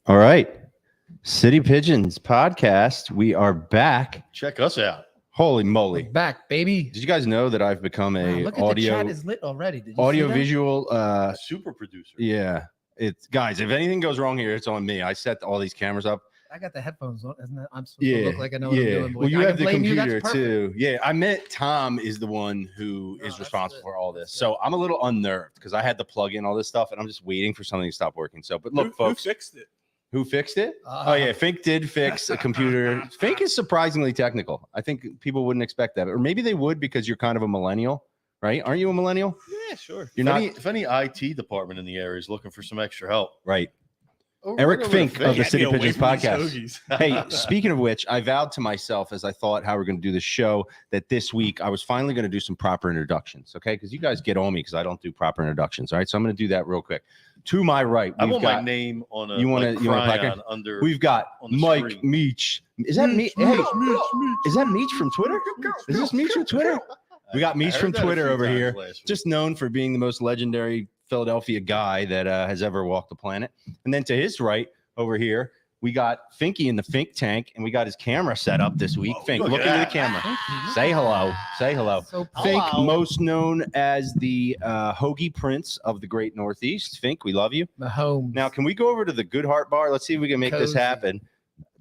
All right. City Pigeons podcast. We are back. Check us out. Holy We're moly. back, baby. Did you guys know that I've become Wow, a look at the chat is lit already. Did you see that? visual Super producer. yeah. It's guys, if anything goes wrong here, it's on me. I set all these cameras up. I got the headphones on. Isn't that? I'm supposed Yeah. to look like I know what I'm doing. Well, you I have can the blame you, that's computer perfect. too. Yeah, I meant Tom is the one who No, is that's responsible good. for all this. That's So I'm a little unnerved because I had to plug in all this stuff and I'm just waiting for something to stop working. So, but look, Who folks, fixed it? who fixed it? Oh yeah, Fink did fix a computer. Fink is surprisingly technical. I think people wouldn't expect that, or maybe they would because you're kind of a millennial, right? Aren't you a millennial? Yeah, sure. You're If any IT department in the area is looking for some extra help, Right. oh, Eric right over to Fink of the Get City me away Pigeons from these podcast. hoagies. Hey, speaking of which, I vowed to myself as I thought how we're going to do this show that this week I was finally going to do some proper introductions. Okay, because you guys get on me because I don't do proper introductions. All right, so I'm going to do that real quick. To my right, I we've want my got name on a You wanna- like, you want a placard? crayon under. we've got on the Mike screen. Meach. Is that me? Hey, is that Meach from Twitter? Is this Meach from Twitter? We got I Meach heard from that a Twitter few over times here. last week. Just known for being the most legendary Philadelphia guy that has ever walked the planet. And then to his right over here, we got Finky in the Fink tank, and we got his camera set up this week. Oh, Fink, look look at into the that. camera. Thank you. Say hello. Say hello. So Fink, Hello. most known as the Hoagie Prince of the Great Northeast. Fink, we love you. Mahomes. Now, can we go over to the Good Heart Bar? Let's see if we can make this Cozy. happen.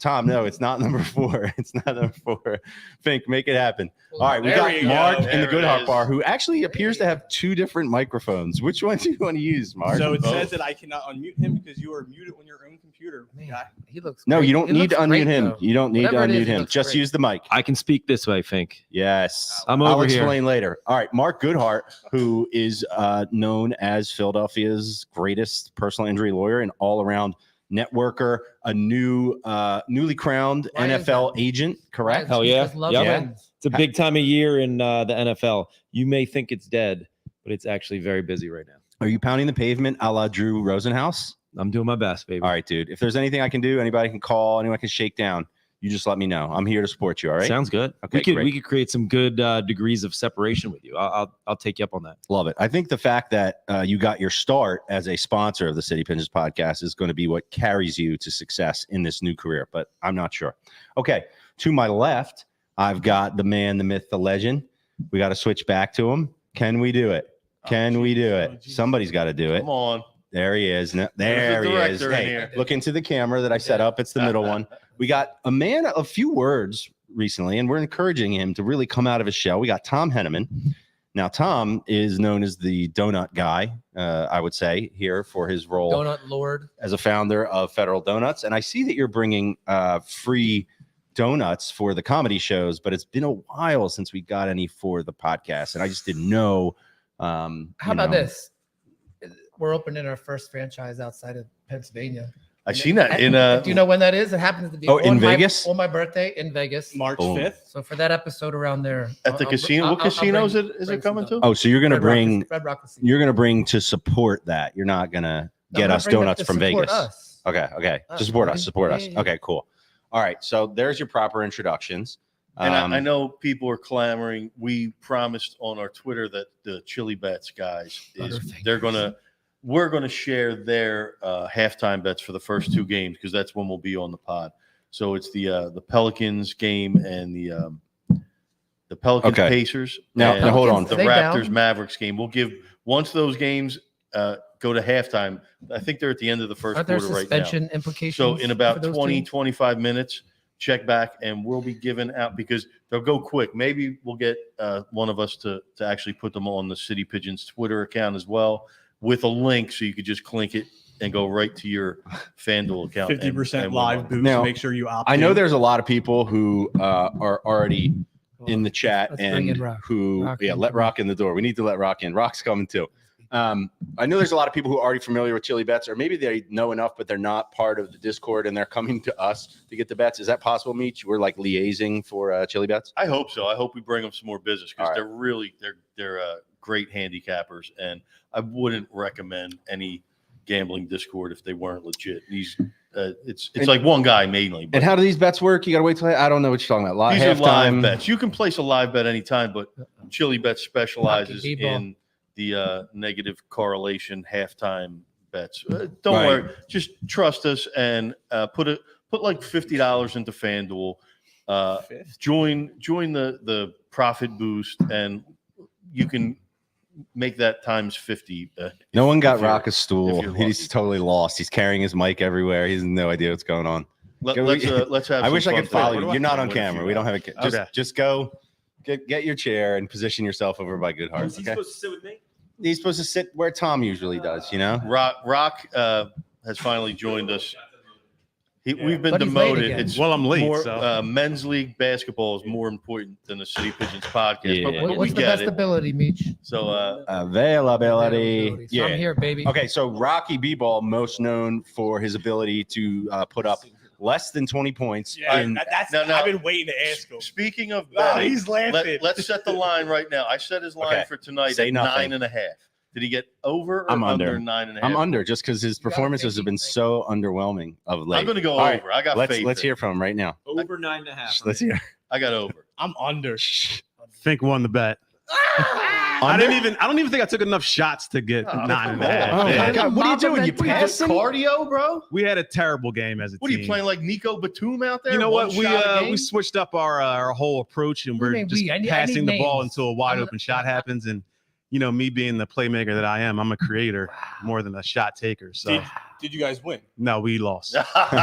Tom, no, it's not number 4. It's not number 4. Fink, make it happen. All right, we There got you go. Mark in the There Good it Heart is. Bar, who actually appears to have 2 different microphones. Which one do you want to use, Mark? So it Both. says that I cannot unmute him because you are muted on your own computer. Man, guy. he looks. No, great. you don't He need to looks unmute great, him. though. You don't need Whatever to it is, unmute he him. looks Just great. use the mic. I can speak this way, Fink. Yes. I'm I'll over here. explain later. All right. Mark Goodhart, who is known as Philadelphia's greatest personal injury lawyer and all around networker, a newly crowned Why is NFL that? agent, correct? Hell yeah. Just love Yep. wins. It's a big time of year in the NFL. You may think it's dead, but it's actually very busy right now. Are you pounding the pavement a la Drew Rosenhaus? I'm doing my best, baby. All right, dude. If there's anything I can do, anybody can call, anyone can shake down, you just let me know. I'm here to support you. All right. Sounds good. Okay, great. we could create some good degrees of separation with you. I'll take you up on that. Love it. I think the fact that you got your start as a sponsor of the City Pigeons podcast is going to be what carries you to success in this new career, but I'm not sure. Okay. To my left, I've got the man, the myth, the legend. We got to switch back to him. Can we do it? Can we do it? geez. Somebody's got to do it. Come on. There he is. No, There's there the he is. director in Hey, here. look into the camera that I set up. It's the middle one. We got a man of few words recently, and we're encouraging him to really come out of his shell. We got Tom Henneman. Now, Tom is known as the donut guy, I would say, here for his role Donut Lord. as a founder of Federal Donuts. And I see that you're bringing free donuts for the comedy shows, but it's been a while since we got any for the podcast, and I just didn't know. How about this? We're opening our first franchise outside of Pennsylvania. I seen that in Do you know when that is? It happens to be Oh, in on Vegas? on my birthday in Vegas. March Boom. 5th. So for that episode around there, at the casino. What casino is it bring coming some to? Oh, so you're gonna Red Rock bring Red Rock Casino. you're gonna bring to support that. You're not gonna No, get I'm us bringing it donuts to from support Vegas. us. Okay. Us, To support us. okay. Support Yeah, us. yeah, yeah. Okay, cool. All right. So there's your proper introductions. And I know people are clamoring. We promised on our Twitter that the Chili Bets guys Butterfingers. we're gonna share their halftime bets for the first 2 games because that's when we'll be on the pod. So it's the Pelicans game and the Pelicans Okay. Pacers. Now- and now hold on. the They Raptors down? Mavericks game. We'll give once those games go to halftime. I think they're at the end of the first Aren't there quarter right now. suspension implications? So in for about those 20, teams? 25 minutes, check back and we'll be giving out because they'll go quick. Maybe we'll get one of us to actually put them on the City Pigeons Twitter account as well with a link so you could just click it and go right to your FanDuel account. 50% and live win. boost. Now, Make sure you opt I know in. there's a lot of people who are already in the chat Let's bring and in Rock. who Rock yeah in. let Rock in the door. We need to let Rock in. Rock's coming too. I know there's a lot of people who are already familiar with Chili Bets, or maybe they know enough, but they're not part of the Discord and they're coming to us to get the bets. Is that possible, Meech? We're like liaising for Chili Bets. I hope so. I hope we bring them some more business because All right. they're really they're great handicappers, and I wouldn't recommend any gambling Discord if they weren't legit. These it's like one guy mainly. But And how do these bets work? You got to wait till I don't know what you're talking about. Live, these are live halftime. bets. You can place a live bet anytime, but Chili Bet specializes Rocky B-ball. in the negative correlation halftime bets. Don't Right. worry. Just trust us and put like $50 into FanDuel. Join the profit boost, and you can make that times 50. No one got if you're- Rock a stool. if you're He's lucky. totally lost. He's carrying his mic everywhere. He has no idea what's going on. Let's have. I some wish I fun could follow today. you. You're not on Win a few camera. We don't have a hours. just go get your chair and position yourself over by Goodhart. Is he Okay? supposed to sit with me? He's supposed to sit where Tom usually does, you know? Rock has finally joined us. We've been But he's late demoted. again. It's Well, I'm late, more, so. men's league basketball is more important than the City Pigeons podcast. Yeah. But we What's the get best it. ability, Meech? So Availability. So Yeah. I'm here, baby. Okay, so Rocky B-Ball, most known for his ability to put up less than 20 points. Yeah, in, that's. No, no. I've been waiting to ask him. speaking of Oh, betting, he's laughing. let's set the line right now. I set his line Okay. for tonight Say at nothing. 9.5. Did he get over or I'm under. 9.5? I'm under just because his You gotta performances take have been these so underwhelming of late. I'm going to go All right, over. I got Let's faith. let's in hear it. from him right now. Over 9.5. Let's hear. I got over. I'm under. Fink won the bet. I don't even think I took enough shots to get Oh, 9.5. come on. Oh Yeah. my God, what are you doing? You What You just passing? cardio, bro? We had a terrible game as a What are team. you playing like Nico Batum out there? You know One what? We shot a game? we switched up our whole approach, and What do you we're mean just we? I need passing the ball names. until a wide I'm open shot happens. And you know, me being the playmaker that I am, I'm a creator more than a shot taker. So Did you guys win? no, we lost.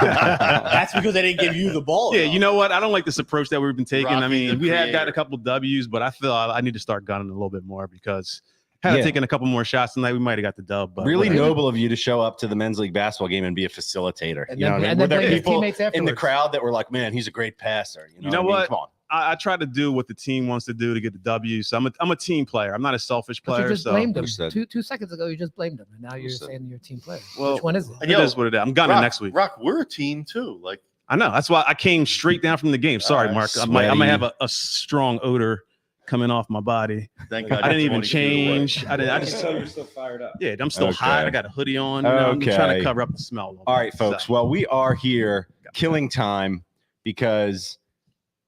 That's because they didn't give you the ball. Yeah, enough. you know what? I don't like this approach that we've been taking. I Rocky mean, the we have got creator. a couple W's, but I feel I need to start gunning a little bit more because had I Yeah. taken a couple more shots tonight, we might have got the dub. But Really whatever. noble of you to show up to the men's league basketball game and be a facilitator. And You know then, what I mean? and Were then there blame his people teammates in the afterwards. crowd that were like, "Man, he's a great passer." You know, know what? I mean? what? Come on. I try to do what the team wants to do to get the W. So I'm a team player. I'm not a selfish But player. you just So blamed him. Understood. Two seconds ago, you just blamed him, and now you're Understood. saying you're a team player. Well, Which one is it? And it yo, is what it is. I'm gunning Rock, next week. Rock, we're a team too. Like I know. That's why I came straight down from the game. Sorry, Mark. I might Sweaty. have a strong odor coming off my body. thank God. I didn't you're even 20 feet away. change. I just you're still fired up. yeah. I'm still Okay. hot. I got a hoodie on. You know, I'm trying Okay. to cover up the smell. a little All bit. right, folks. So, Well, we are here killing time because,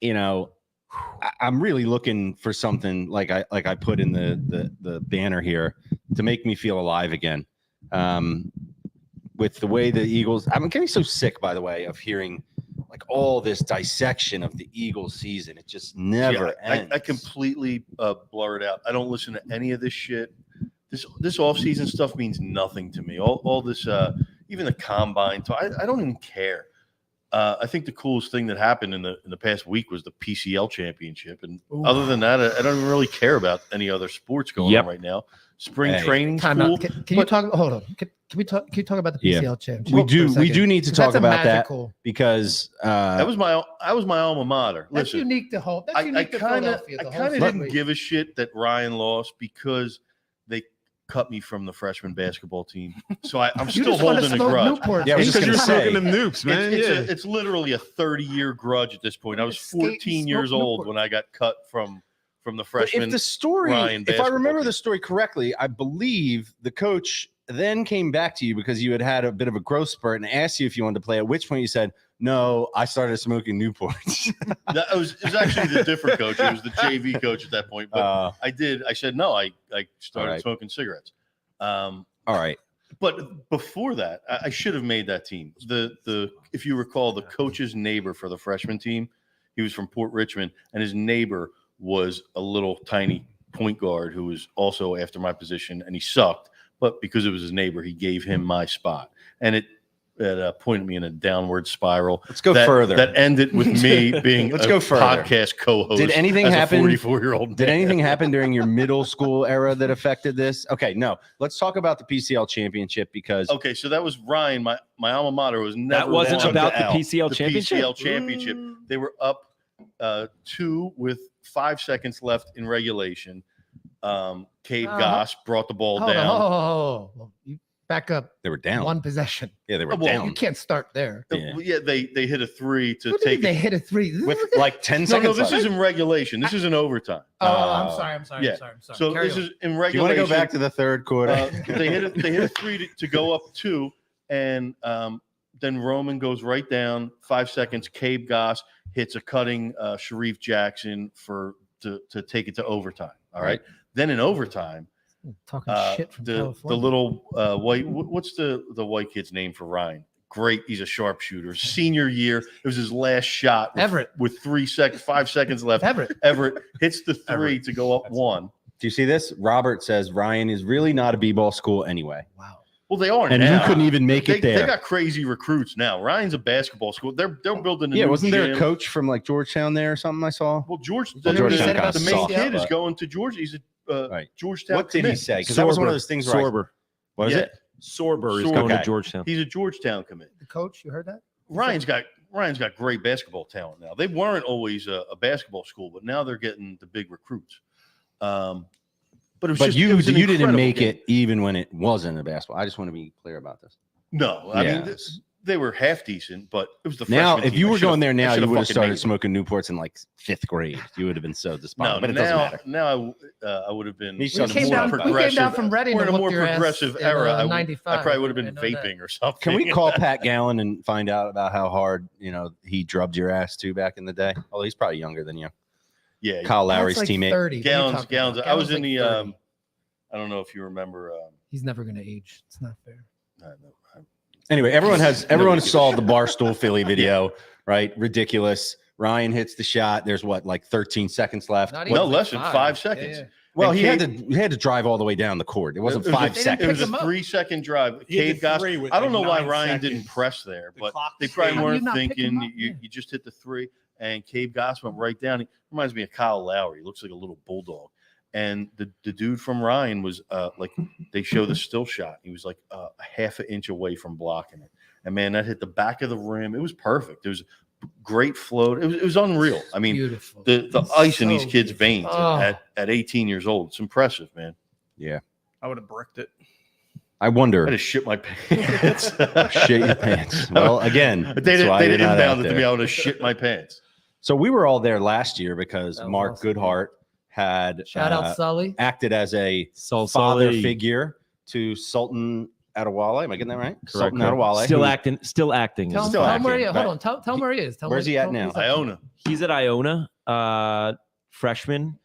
you know, I'm really looking for something like I put in the banner here to make me feel alive again. With the way the Eagles, I'm getting so sick, by the way, of hearing like all this dissection of the Eagles season. It just never ends. I completely blur it out. I don't listen to any of this shit. This off-season stuff means nothing to me. All this, even the combine talk, I don't even care. I think the coolest thing that happened in the past week was the PCL championship, and Ooh. other than that, I don't even really care about any other sports going Yep. on right now. Spring Hey. training's Time cool. out. Can you but- talk? Hold on. Can we talk? Can you talk about the Yeah. PCL championship? we for a do second? need to 'Cause talk that's a about that magical- because That was my alma mater. That's Listen, unique to whole. That's I unique to kind of Philadelphia. the whole didn't family. give a shit that Ryan lost because they cut me from the freshman basketball team. So I'm You still just wanna holding a smoke grudge. Newports. Yeah, I was because just you're gonna say, smoking them noops, man. It's literally a 30-year grudge at this point. I was Skate and 14 years smoke old Newport. when I got cut from the But freshman. if the story, Ryan if I basketball remember team. the story correctly, I believe the coach then came back to you because you had a bit of a growth spurt and asked you if you wanted to play. At which point you said, "No, I started smoking Newports." It was actually the different coach. It was the JV coach at that point. But I said no. I started Alright. smoking cigarettes. all right. But before that, I should have made that team. The if you recall, the coach's neighbor for the freshman team, he was from Port Richmond, and his neighbor was a little tiny point guard who was also after my position, and he sucked. But because it was his neighbor, he gave him my spot, and it pointed me in a downward spiral. Let's go further. That ended with me being Let's a go further. podcast co-host. Did anything as happen- A 44-year-old. Did anything happen during your middle school era that affected this? Okay, no. Let's talk about the PCL championship because Okay, so that was Ryan. My alma mater was never. That wasn't won about the L. PCL the championship. PCL championship. They were up 2 with 5 seconds left in regulation. Cade Goss brought the ball Hold on, down. hold on. You back up they were down. one possession. Yeah, they were Well, You down can't start there. Yeah, they hit a 3 to What do you take mean they it. hit a three? with like 10 No, seconds this left. is in regulation. This is in overtime. Oh, I'm Uh, sorry. I'm sorry. yeah. I'm sorry. I'm sorry. So Carry this on. is in Do you want to regulation. go back to the third quarter? They hit a 3 to go up 2, and then Roman goes right down. 5 seconds. Cade Goss hits a cutting Sharif Jackson to take it to overtime. All right. Then in overtime, Talking shit from the California. little white. What's the white kid's name for Ryan? Great, he's a sharpshooter. Senior year, it was his last shot. Everett. With 5 seconds left. Everett hits the three to go up one. Do you see this? Robert says Ryan is really not a b-ball school anyway. Wow. Well, they are And now. you couldn't even make it there. They got crazy recruits now. Ryan's a basketball school. They're building. A Yeah, new wasn't there a gym. coach from like Georgetown there or something I saw? Well, Georgetown got the main soft, kid is but- going to Georgia. He's a Right. Georgetown. What did he commit. say? Because that was one of Sorber. those things where Sorber. what is Yeah. it? Sorber is Sorber. going Okay. to Georgetown. He's a Georgetown commit. The coach, you heard that? Ryan's got great basketball talent now. They weren't always a basketball school, but now they're getting the big recruits. But it was But just, you it was an didn't incredible make game. it even when it wasn't a basketball. I just want to be clear about this. No, I Yeah. mean they were half decent, but it was the Now, freshman if team. you I were should've- going there I now, should've you would have fucking started made it. smoking Newports in like 5th grade. You would have been so No, despondent, but it doesn't matter. now I would have been We in came a more down- we came progressive. from Reading We're in to a whoop more your ass progressive in, era. I 95. probably would have been I know that. vaping or something. Can we call Pat Gallen and find out about how hard he drubbed your ass too back in the day? Oh, he's probably younger than you. Yeah, Kyle Lowry's That's like teammate. 30. What are you Gallons. talking about? I was in like the. 30. I don't know if you remember. He's never going to age. It's not fair. Anyway, everyone Nobody saw gives the Barstool Philly video, right? Ridiculous. Ryan hits the shot. There's what, like 13 seconds left. Not No, even less than 5 Yeah, seconds. yeah. Well, And he had to drive all the way down the court. It wasn't It was 5 a- They didn't seconds. It was pick him a up. 3-second drive. He hit Cade the Goss. three with I don't like know why 9 Ryan seconds. didn't press there, The but clock they was probably ticking. How do you weren't not pick him thinking up? you Yeah. just hit the three. And Cade Goss went right down. He reminds me of Kyle Lowry. He looks like a little bulldog. And the dude from Ryan was like, they show the still shot. He was like a half an inch away from blocking it. And man, that hit the back of the rim. It was perfect. It was great float. It was unreal. I mean, Beautiful. the ice in these So kids' beautiful. veins Oh. at 18 years old. It's impressive, man. I would have bricked it. I I wonder. just shit my pants. Shit your pants. Well, again, They that's didn't, why they you're didn't not out inbound it to there. me. I would have shit my pants. So we were all there last year because That was Mark awesome. Goodhart had Shout out Sully. acted as a Sully. father figure to Sultan Adewale. Am I getting that right? Sultan correct. Adewale. Still who- acting. Still acting. Tell him still where he acting, is. Hold but on. Tell him where he is. Tell him where's where- he at tell him now? he's up to. Iona. He's at Iona, freshman,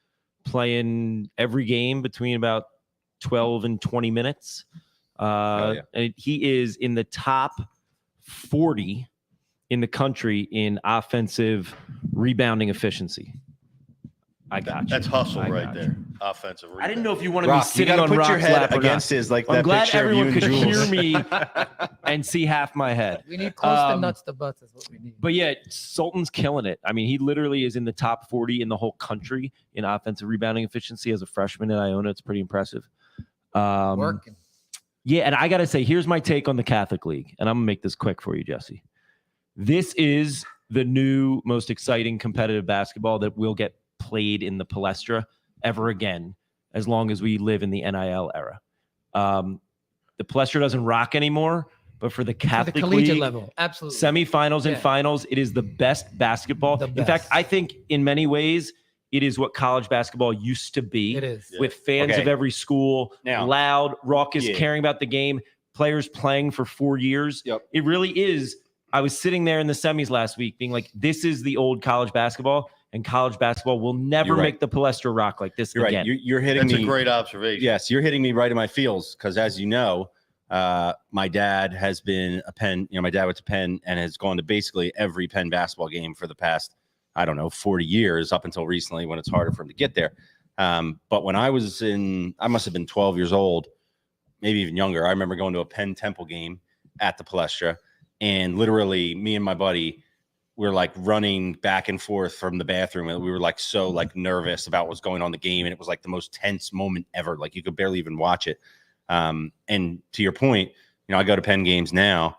playing every game between about 12 and 20 minutes. Hell yeah. And he is in the top 40 in the country in offensive rebounding efficiency. I got you. That's hustle I right got there. Offensive. I didn't know if you wanted me Rock, you sitting got to on put Rock's your head lap or against not. his like I'm that glad picture of you everyone and could Jules. hear me and see half my head. We need close to Um, nuts to butts is what we need. But yeah, Sultan's killing it. I mean, he literally is in the top 40 in the whole country in offensive rebounding efficiency as a freshman at Iona. It's pretty impressive. Working. Yeah, and I got to say, here's my take on the Catholic League, and I'm going to make this quick for you, Jesse. This is the new, most exciting competitive basketball that will get played in the Palestra ever again, as long as we live in the NIL era. The Palestra doesn't rock anymore, but for the At Catholic the collegiate League, level. Absolutely. semifinals and Yeah. finals, it is the best basketball. The In best. fact, I think in many ways, it is what college basketball used to be, It is. with fans Okay. of every school, Now- loud, raucous, Yeah. caring about the game, players playing for 4 years. Yep. It really is. I was sitting there in the semis last week being like, this is the old college basketball, and college basketball will never You're right. make the Palestra rock like this You're again. right. You're hitting That's me. a great observation. Yes, you're hitting me right in my feels because, as you know, my dad has been a Penn. My dad went to Penn and has gone to basically every Penn basketball game for the past, 40 years up until recently when it's harder for him to get there. But when I was I must have been 12 years old, maybe even younger. I remember going to a Penn Temple game at the Palestra, and literally me and my buddy were like running back and forth from the bathroom, and we were like so like nervous about what's going on in the game, and it was like the most tense moment ever. Like you could barely even watch it. And to your point, I go to Penn games now.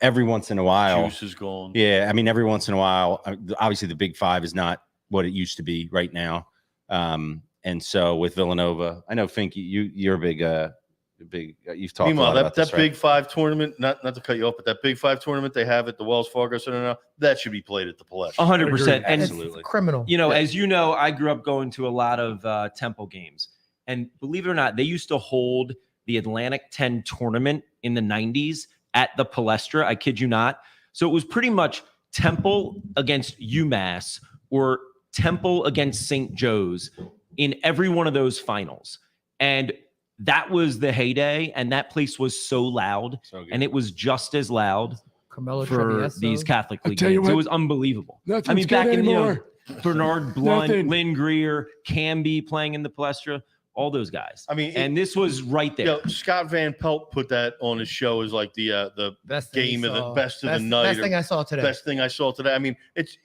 Every once in a while, Juice is gone. yeah, I mean, every once in a while, obviously the Big Five is not what it used to be right now. And so with Villanova, I know Fink, you're a big. You've talked Meanwhile, a lot about that this, right? Big Five tournament, not to cut you off, but that Big Five tournament they have at the Wells Fargo Center now, that should be played at the Palestra. 100%. And Absolutely. Criminal. as you know, I grew up going to a lot of Temple games. And believe it or not, they used to hold the Atlantic 10 tournament in the 90s at the Palestra. I kid you not. So it was pretty much Temple against UMass or Temple against St. Joe's in every one of those finals. And that was the heyday. And that place was so loud. So good. And it was just as loud Carmelo for Travieso. these Catholic League tell you games. It what, was unbelievable. Nothing's I mean, good back in, anymore. Bernard Blunt, Nothing. Lynn Greer, Camby playing in the Palestra, all those guys. I mean, And this was right there. Scott Van Pelt put that on his show as like the Best thing game you of the saw. best of the night. Best or thing I saw today. best thing I saw today. I mean, it's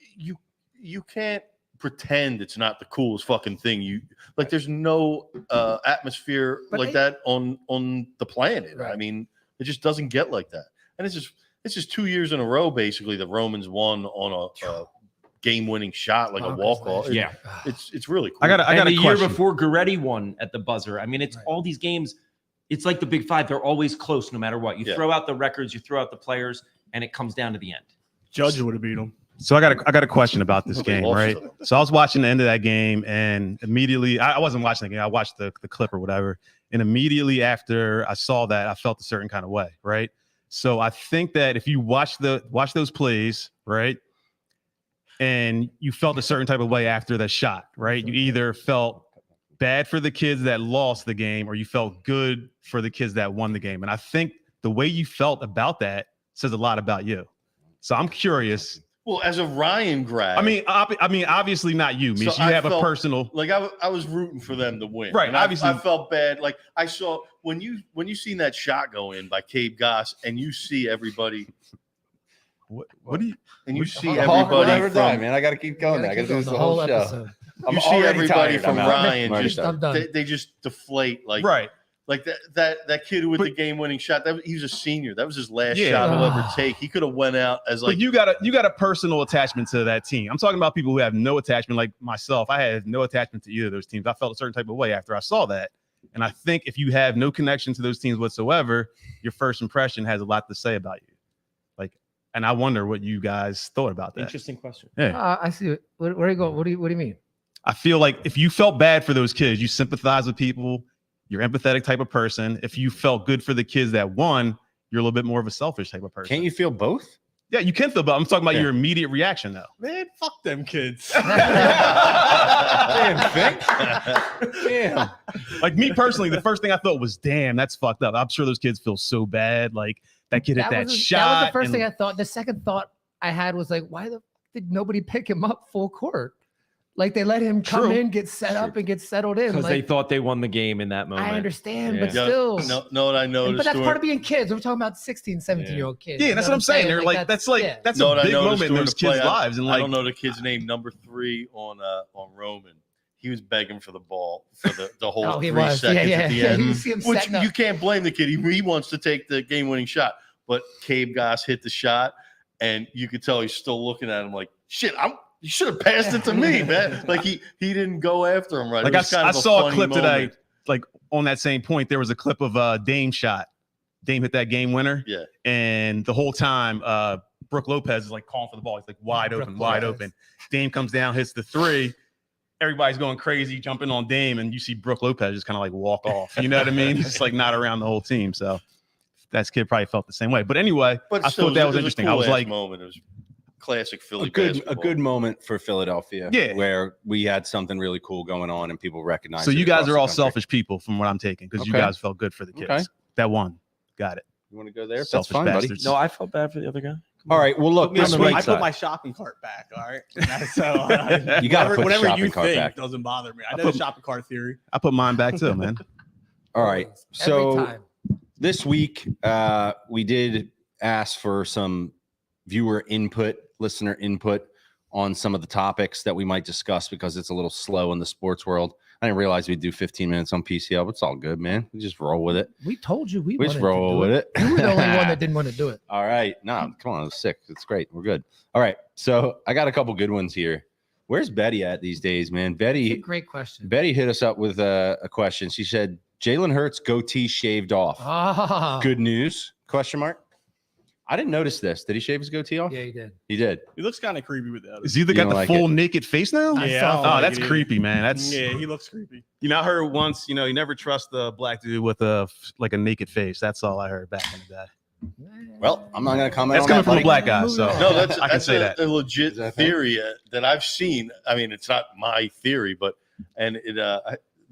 you can't pretend it's not the coolest fucking thing. You like there's no atmosphere But like they- that on the planet. I Right. mean, it just doesn't get like that. And it's just 2 years in a row basically the Romans won on a game-winning shot like a Bonkers, walk-off. man. Yeah. It's really cool. I got And a the year question. before, Goretti won at the buzzer. I mean, it's Right. all these games. It's like the Big Five. They're always close no matter what. You Yeah. throw out the records, you throw out the players, and it comes down to the end. Judge would have beat him. So I got a question about this They game, lost right? to them. So I was watching the end of that game, and immediately I wasn't watching the game. I watched the clip or whatever, and immediately after I saw that, I felt a certain kind of way, right? So I think that if you watch those plays, right, and you felt a certain type of way after that shot, right? You either felt bad for the kids that lost the game, or you felt good for the kids that won the game. And I think the way you felt about that says a lot about you. So I'm curious. Well, as a Ryan grad, I mean, obviously not you, Mish. So You I have a felt- personal. like I was rooting for them to win. Right, And obviously. I felt bad. Like I saw when you seen that shot go in by Cabe Goss, and you see everybody, What do you? and you see We'll everybody never die, from man. I got to keep going. I got to do this the the whole whole show. episode. I'm you see already everybody tired. from I'm out. Ryan I'm already just I'm done. they just deflate like Right. like that kid with But- the game winning shot. He was a senior. That was his last Yeah. shot he'll ever Ah. take. He could have went out as like But you got a personal attachment to that team. I'm talking about people who have no attachment, like myself. I had no attachment to either of those teams. I felt a certain type of way after I saw that. And I think if you have no connection to those teams whatsoever, your first impression has a lot to say about you. Like, and I wonder what you guys thought about that. Interesting question. I see it. Where are you going? What do you mean? I feel like if you felt bad for those kids, you sympathize with people. You're an empathetic type of person. If you felt good for the kids that won, you're a little bit more of a selfish type of person. Can't you feel both? Yeah, you can feel, but I'm talking about Yeah. your immediate reaction though. Man, fuck them kids. Damn, Vic. Damn. Like me personally, the first thing I thought was, damn, that's fucked up. I'm sure those kids feel so bad. Like that kid hit that was shot. That was the first and- thing I thought. The second thought I had was like, why did nobody pick him up full court? Like they let him come True. in, get set up, and get settled in. Because Like, they thought they won the game in that moment. I understand, but Yeah. still. no, what I noticed. But that's during- part of being kids. We're talking about 16, 17-year-old kids. yeah, You that's know what I'm saying. They're like, that's like yeah. that's know what a I big noticed moment in during those the play? kids' lives. And I like, don't know the kid's name, number 3 on Roman. He was begging for the ball for the whole Oh, he 3 was. seconds Yeah, at the yeah. end. You see him Which setting up. you can't blame the kid. He wants to take the game-winning shot, but Cabe Goss hit the shot, and you could tell he's still looking at him like, "Shit, you should have passed it to me, man." Like he didn't go after him right. like It was kind I of saw a funny clip today, moment. like on that same point, there was a clip of Dame shot. Dame hit that game winner. Yeah. And the whole time, Brooke Lopez is like calling for the ball. He's like wide open, Brooke wide Lopez. open. Dame comes down, hits the 3. Everybody's going crazy, jumping on Dame, and you see Brooke Lopez just kind of like walk off. You know what I mean? Just like not around the whole team. So that kid probably felt the same way. But anyway, But I still, thought that it was a interesting. I cool was ass like, moment. It was classic Philly a basketball. good moment for Philadelphia. Yeah. Where we had something really cool going on and people recognized. so it you guys across are the all country. selfish people from what I'm taking because you Okay. guys felt good for the kids. Okay. That won. Got it. You want to go there? That's Selfish fine, buddy. bastards. No, I felt bad for the other guy. All right. Well, look, Put me on this the week right I side. put my shopping cart back. All right. So You gotta put the whatever shopping you cart think back. doesn't bother me. I I know put- the shopping cart theory. I put mine back too, man. all right. Every So time. this week, we did ask for some viewer input, listener input on some of the topics that we might discuss because it's a little slow in the sports world. I didn't realize we'd do 15 minutes on PCL, but it's all good, man. We just roll with it. We told you we We just wanted to roll do with it. You were the only one that didn't want to do it. All right. No, come on. It's sick. It's great. We're good. All right. So I got a couple good ones here. Where's Betty at these days, man? It's a Betty great question. hit us up with a question. She said, Jalen Hurts goatee shaved off. Ah, Good news? Question mark. I didn't notice this. Did he shave his goatee off? Yeah, he did. He did. He looks kind of creepy with that. Is he the You got don't the like full it? naked face now? I Yeah, saw I don't that. Oh, like that's it either. creepy, man. That's Yeah, he looks creepy. you know, I heard once, you know, you never trust the black dude with a naked face. That's all I heard back in the day. Well, I'm not going to comment That's on coming that, from a buddy. black guy, so No, that's I can say that. a legit Is that a thing? theory that I've seen. I mean, it's not my theory, but and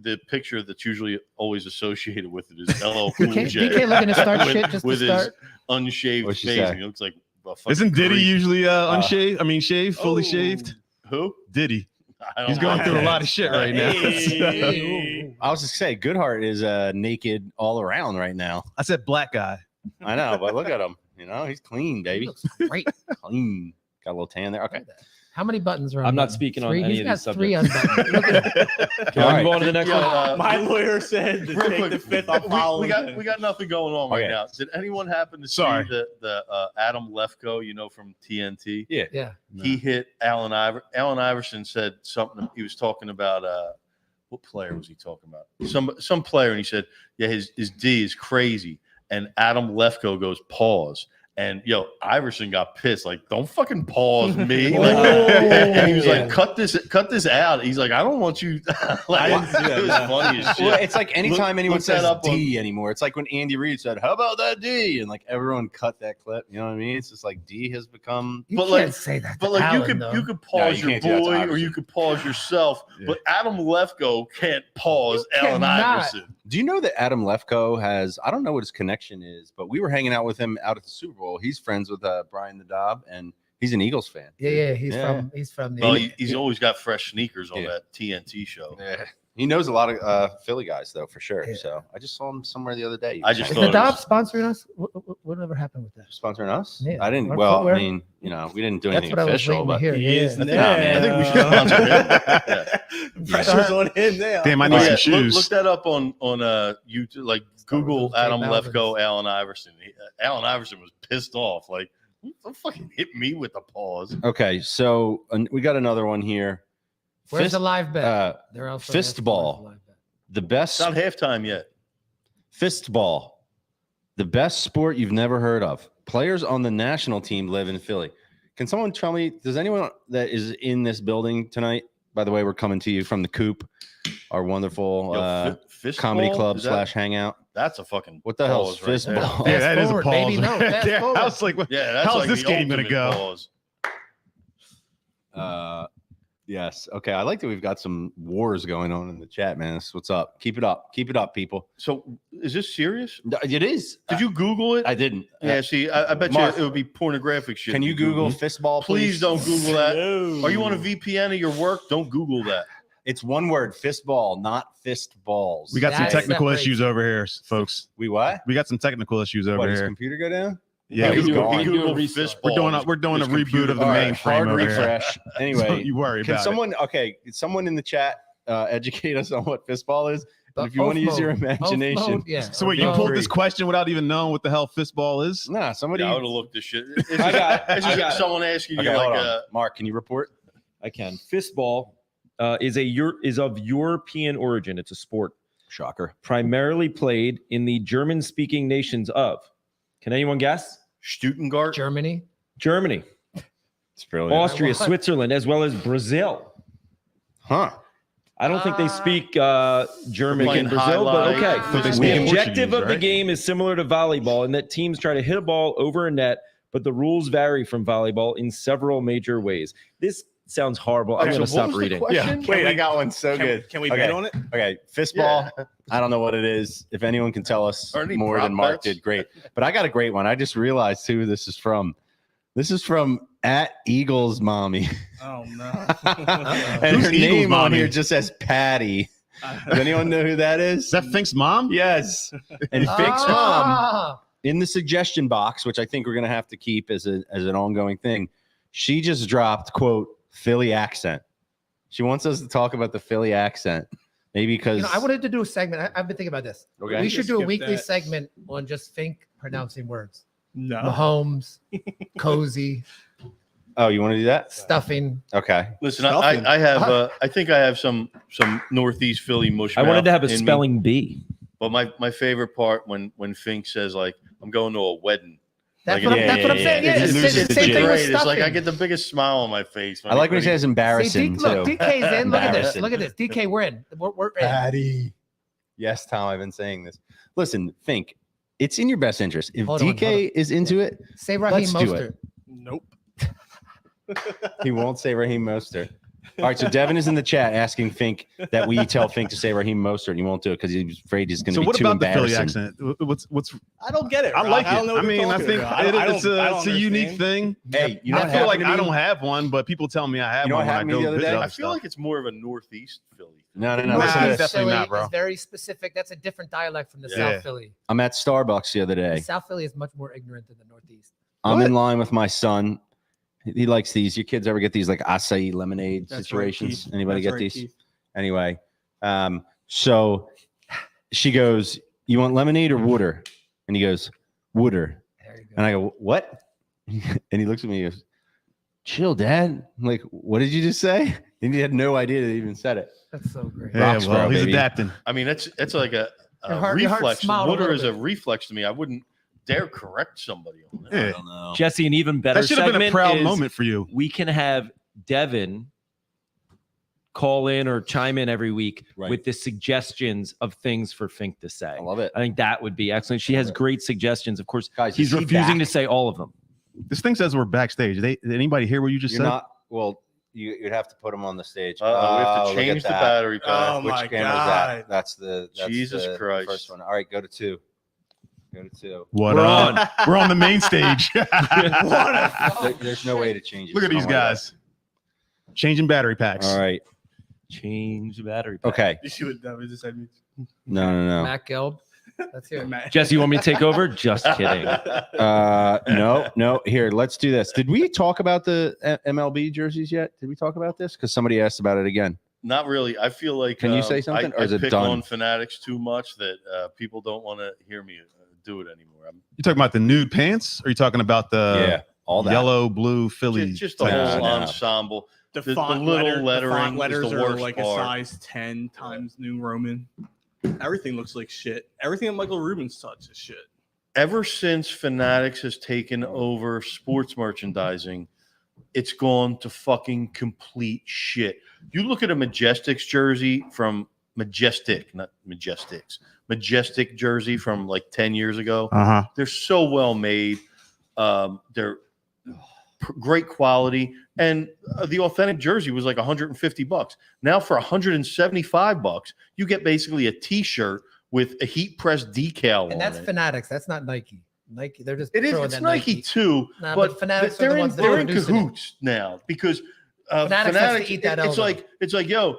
the picture that's usually always associated with it is LL Cool DK, J. DK looking to start with, shit just with to his start. unshaved What'd she face. say? And he looks like a fucking Isn't Diddy creep. usually unshaved? I mean, shaved, fully shaved. Who? Diddy. I don't He's going know. through a lot of shit right now. Hey. I was just say Goodhart is naked all around right now. I said black guy. I know, but look at him. You know, he's clean, He baby. looks great. Clean. Got a little tan there. Okay. How many buttons are on? I'm not button? speaking on Three? any He's of got these three subjects. unbuttoned. Look at that. Can All we right. move on to the next Yeah, one? My lawyer said to Real take quick, the fifth. I'm we following. got nothing going on right Okay. now. Did anyone happen to Sorry. see the Adam Lefko, from TNT? Yeah. He hit Allen Iverson. Allen Iverson said something. He was talking about what player was he talking about? Some player, and he said, "Yeah, his D is crazy." And Adam Lefko goes, "Pause." And Iverson got pissed, like, "Don't fucking pause me!" Like, and he was Yeah. like, "Cut this out." He's like, "I don't want you." Like, I didn't see that, it was no. funny as shit. Well, it's like anytime Look- anyone look that says up on- D anymore, it's like when Andy Reid said, "How about that D?" and like everyone cut that clip. You know what I mean? It's just like D has become. You But, can't like- say that. But to like Allen, you though. could pause you your can't do that to boy or Iverson. you could pause yourself. Yeah. But Adam Lefko can't pause You Allen cannot. Iverson. Do you know that Adam Lefko has? I don't know what his connection is, but we were hanging out with him out at the Super Bowl. He's friends with Brian the Dobb, and he's an Eagles fan. Yeah, he's Yeah. from the. Well, he's always got fresh sneakers on Yeah. that TNT show. Yeah. He knows a lot of Philly guys though, for sure. Yeah. So I just saw him somewhere the other day. I just Is thought the it Dobb was- sponsoring us? Whatever happened with that? sponsoring us. Yeah. I didn't. Our Well, footwear. I mean, we didn't do That's anything what I was official, waiting to but hear. He Yeah. is Yeah, now. man. I think we should sponsor him. Yeah. Pressure's on him now. Damn, I need Oh, some yeah. shoes. Look that up on YouTube. Like Google those J Adam Balvin's. Lefko, Allen Iverson. Allen Iverson was pissed off. Like, don't fucking hit me with the pause. okay. So we got another one here. Where's the live bet? They're also fist asking ball. where's the live bet. The best It's not halftime yet. fist ball, the best sport you've never heard of. Players on the national team live in Philly. Can someone tell me? Does anyone that is in this building tonight? By the way, we're coming to you from the Coop, our wonderful Fist comedy ball? club Is that- / hangout. That's a fucking What the hell is pause right fist there. ball? Yeah, that is a forward, pause. baby. No, right fast there. forward. I was like, what? Yeah, that's How's like this the game gonna ultimate go? pause. Yes. Okay. I like that we've got some wars going on in the chat, man. That's what's up. Keep it up. Keep it up, people. So is this serious? It is. Did you Google it? I didn't. Yeah, see, I bet Mark, you it would be pornographic shit. Can if you Google fist ball, Please please? don't Google that. No. Are you on a VPN of your work? Don't Google that. It's one word, fist ball, not fist balls. We got some That technical separates- issues over here, folks. We what? We got some technical issues over What, does here. computer go down? Yeah, he's Google, gone. Google Do a fist we're doing balls. we're doing a His computer- reboot of the All right, mainframe hard over here. refresh. Don't Anyway, you worry can about someone someone in the chat educate us on what fist ball is? But If you want to oath use your mode. Oath imagination. mode, yeah. it. So wait, you Feel pulled free. this question without even knowing what the hell fistball is? Nah, somebody. Yeah, I would have looked this shit. It's I got it. it's I just got it. someone asking Okay, you hold like on. Mark, can you report? I can. Fistball is of European origin. It's a sport Shocker. primarily played in the German-speaking nations of. Can anyone guess? Stuttgart. Germany. Germany, It's brilliant. Austria, What? Switzerland, as well as Brazil. Huh. I don't think they speak German Playing in Brazil, but highlight. okay. But they The speak in objective Portuguese, of the right? game is similar to volleyball in that teams try to hit a ball over a net, but the rules vary from volleyball in several major ways. This sounds horrible. I'm Okay, going to so what stop was the reading. question? Wait, I we- got one so good. Can we okay. bet on it? Okay, fist Yeah. ball. I don't know what it is. If anyone can tell us Are any more prop than Mark bets? did, great. But I got a great one. I just realized who this is from. This is from @Eagles Mommy, Oh no. and Who's her Eagles name on Mommy? here just says Patty. Does anyone know who that is? Is that Fink's mom? Yes. And Fink's mom Ah, in the suggestion box, which I think we're gonna have to keep as an ongoing thing. She just dropped quote Philly accent. She wants us to talk about the Philly accent, maybe because I wanted to do a segment. I've been thinking about this. Okay. We should do a Skip weekly that. segment on just Fink pronouncing words. No. Mahomes, cozy, Oh, you want to do that? stuffing. Okay. Listen, Stuffing. I have I think I have some Northeast Philly mush. I wanted to have a in me. spelling bee. But my favorite part when Fink says like I'm going to a wedding. That's Like, what, yeah, that's what I'm yeah, saying. yeah. Yeah, It it's loses the the same jig. thing with Great. It's stuffing. like I get the biggest smile on my face. I like when he says See, embarrassing look, too. DK's in. Look at this. Embarrassing. Look at this. DK, we're in. We're in. Patty. Yes, Tom, I've been saying this. Listen, Fink, it's in your best interest. If Hold on, DK hold on. is into it, Say Raheem Let's do Mostert. Nope. he won't say Raheem Mostert. All right, so Devin is in the chat asking Fink that we tell Fink to say Raheem Mostert. He won't do it because he's afraid he's going to So be what too about the Philly embarrassing. accent? What's I don't get it. I Rob. like it. don't know what I you're mean, I talking think about. it's a unique understand. thing. Hey, you know I what feel like happened I to me? don't have one, but people tell me I have You know one what when I happened to me go the other visit day? other I feel stuff. like it's more of a Northeast Philly. No. Nah, Listen to it's this. definitely not, bro. Is very specific. That's a different dialect from the Yeah. South Philly. I'm at Starbucks the other The day. South Philly is much more ignorant than the Northeast. I'm What? in line with my son. He likes these. Your kids ever get these like acai lemonade That's right, situations? Keith. Anybody That's get right, these? Keith. Anyway, so she goes, "You want lemonade or water?" And he goes, "Water." There you go. And I go, "What?" And he looks at me and goes, "Chill, Dad." I'm like, "What did you just say?" And he had no idea that he even said it. That's so great. Yeah, Roxborough, well, he's baby. adapting. I mean, it's like a Your heart reflex. smiled a Water little is a bit. reflex to me. I wouldn't dare correct somebody on that. Yeah. don't know. Jesse, an even better That should have been a segment proud is moment for you. we can have Devin call in or chime in every week Right. with the suggestions of things for Fink to say. I love it. I think that would be excellent. She has great suggestions. Of course, Guys, he's is he refusing back? to say all of them. This thing says we're backstage. Did anybody hear what you just You're said? not. Well, you'd have to put him on the stage. We have Oh, to look change at the that. battery pack. Oh, Which my camera is God. that? That's the Jesus the Christ. first one. All right, go to 2. Go to 2. What We're up? on. We're on the main stage. There's no way to change it. Look at these Don't worry about guys. Changing battery packs. it. All right. Change the battery. pack. Okay. You see what David just said? No. Matt Gelb. Let's hear it. Jesse, you want me to take over? Just kidding. No. Here, let's do this. Did we talk about the MLB jerseys yet? Did we talk about this? Because somebody asked about it again. Not really. I feel like. Can you say something, or is I it pick done? on Fanatics too much that people don't want to hear me do it anymore. You talking about the nude pants? Or are you talking about the Yeah, all that. yellow, blue Philly? Just the type whole shit? no. ensemble. The The font little letter, the lettering font is letters the are worst like part. a size 10 times New Roman. Everything looks like shit. Everything that Michael Rubin's touch is shit. Ever since Fanatics has taken over sports merchandising, it's gone to fucking complete shit. You look at a Majestics jersey from Majestic, not Majestics, Majestic jersey from like 10 years ago. Uh-huh. They're so well made. They're great quality. And the authentic jersey was like $150. Now for $175, you get basically a t-shirt with a heat press decal And on that's it. Fanatics. That's not Nike. Nike, they're just It is. throwing It's that Nike too, Nah, but but Fanatics are they're the in, ones that they're are in producing it. cahoots now because Fanatics likes to eat that it's elbow. like yo,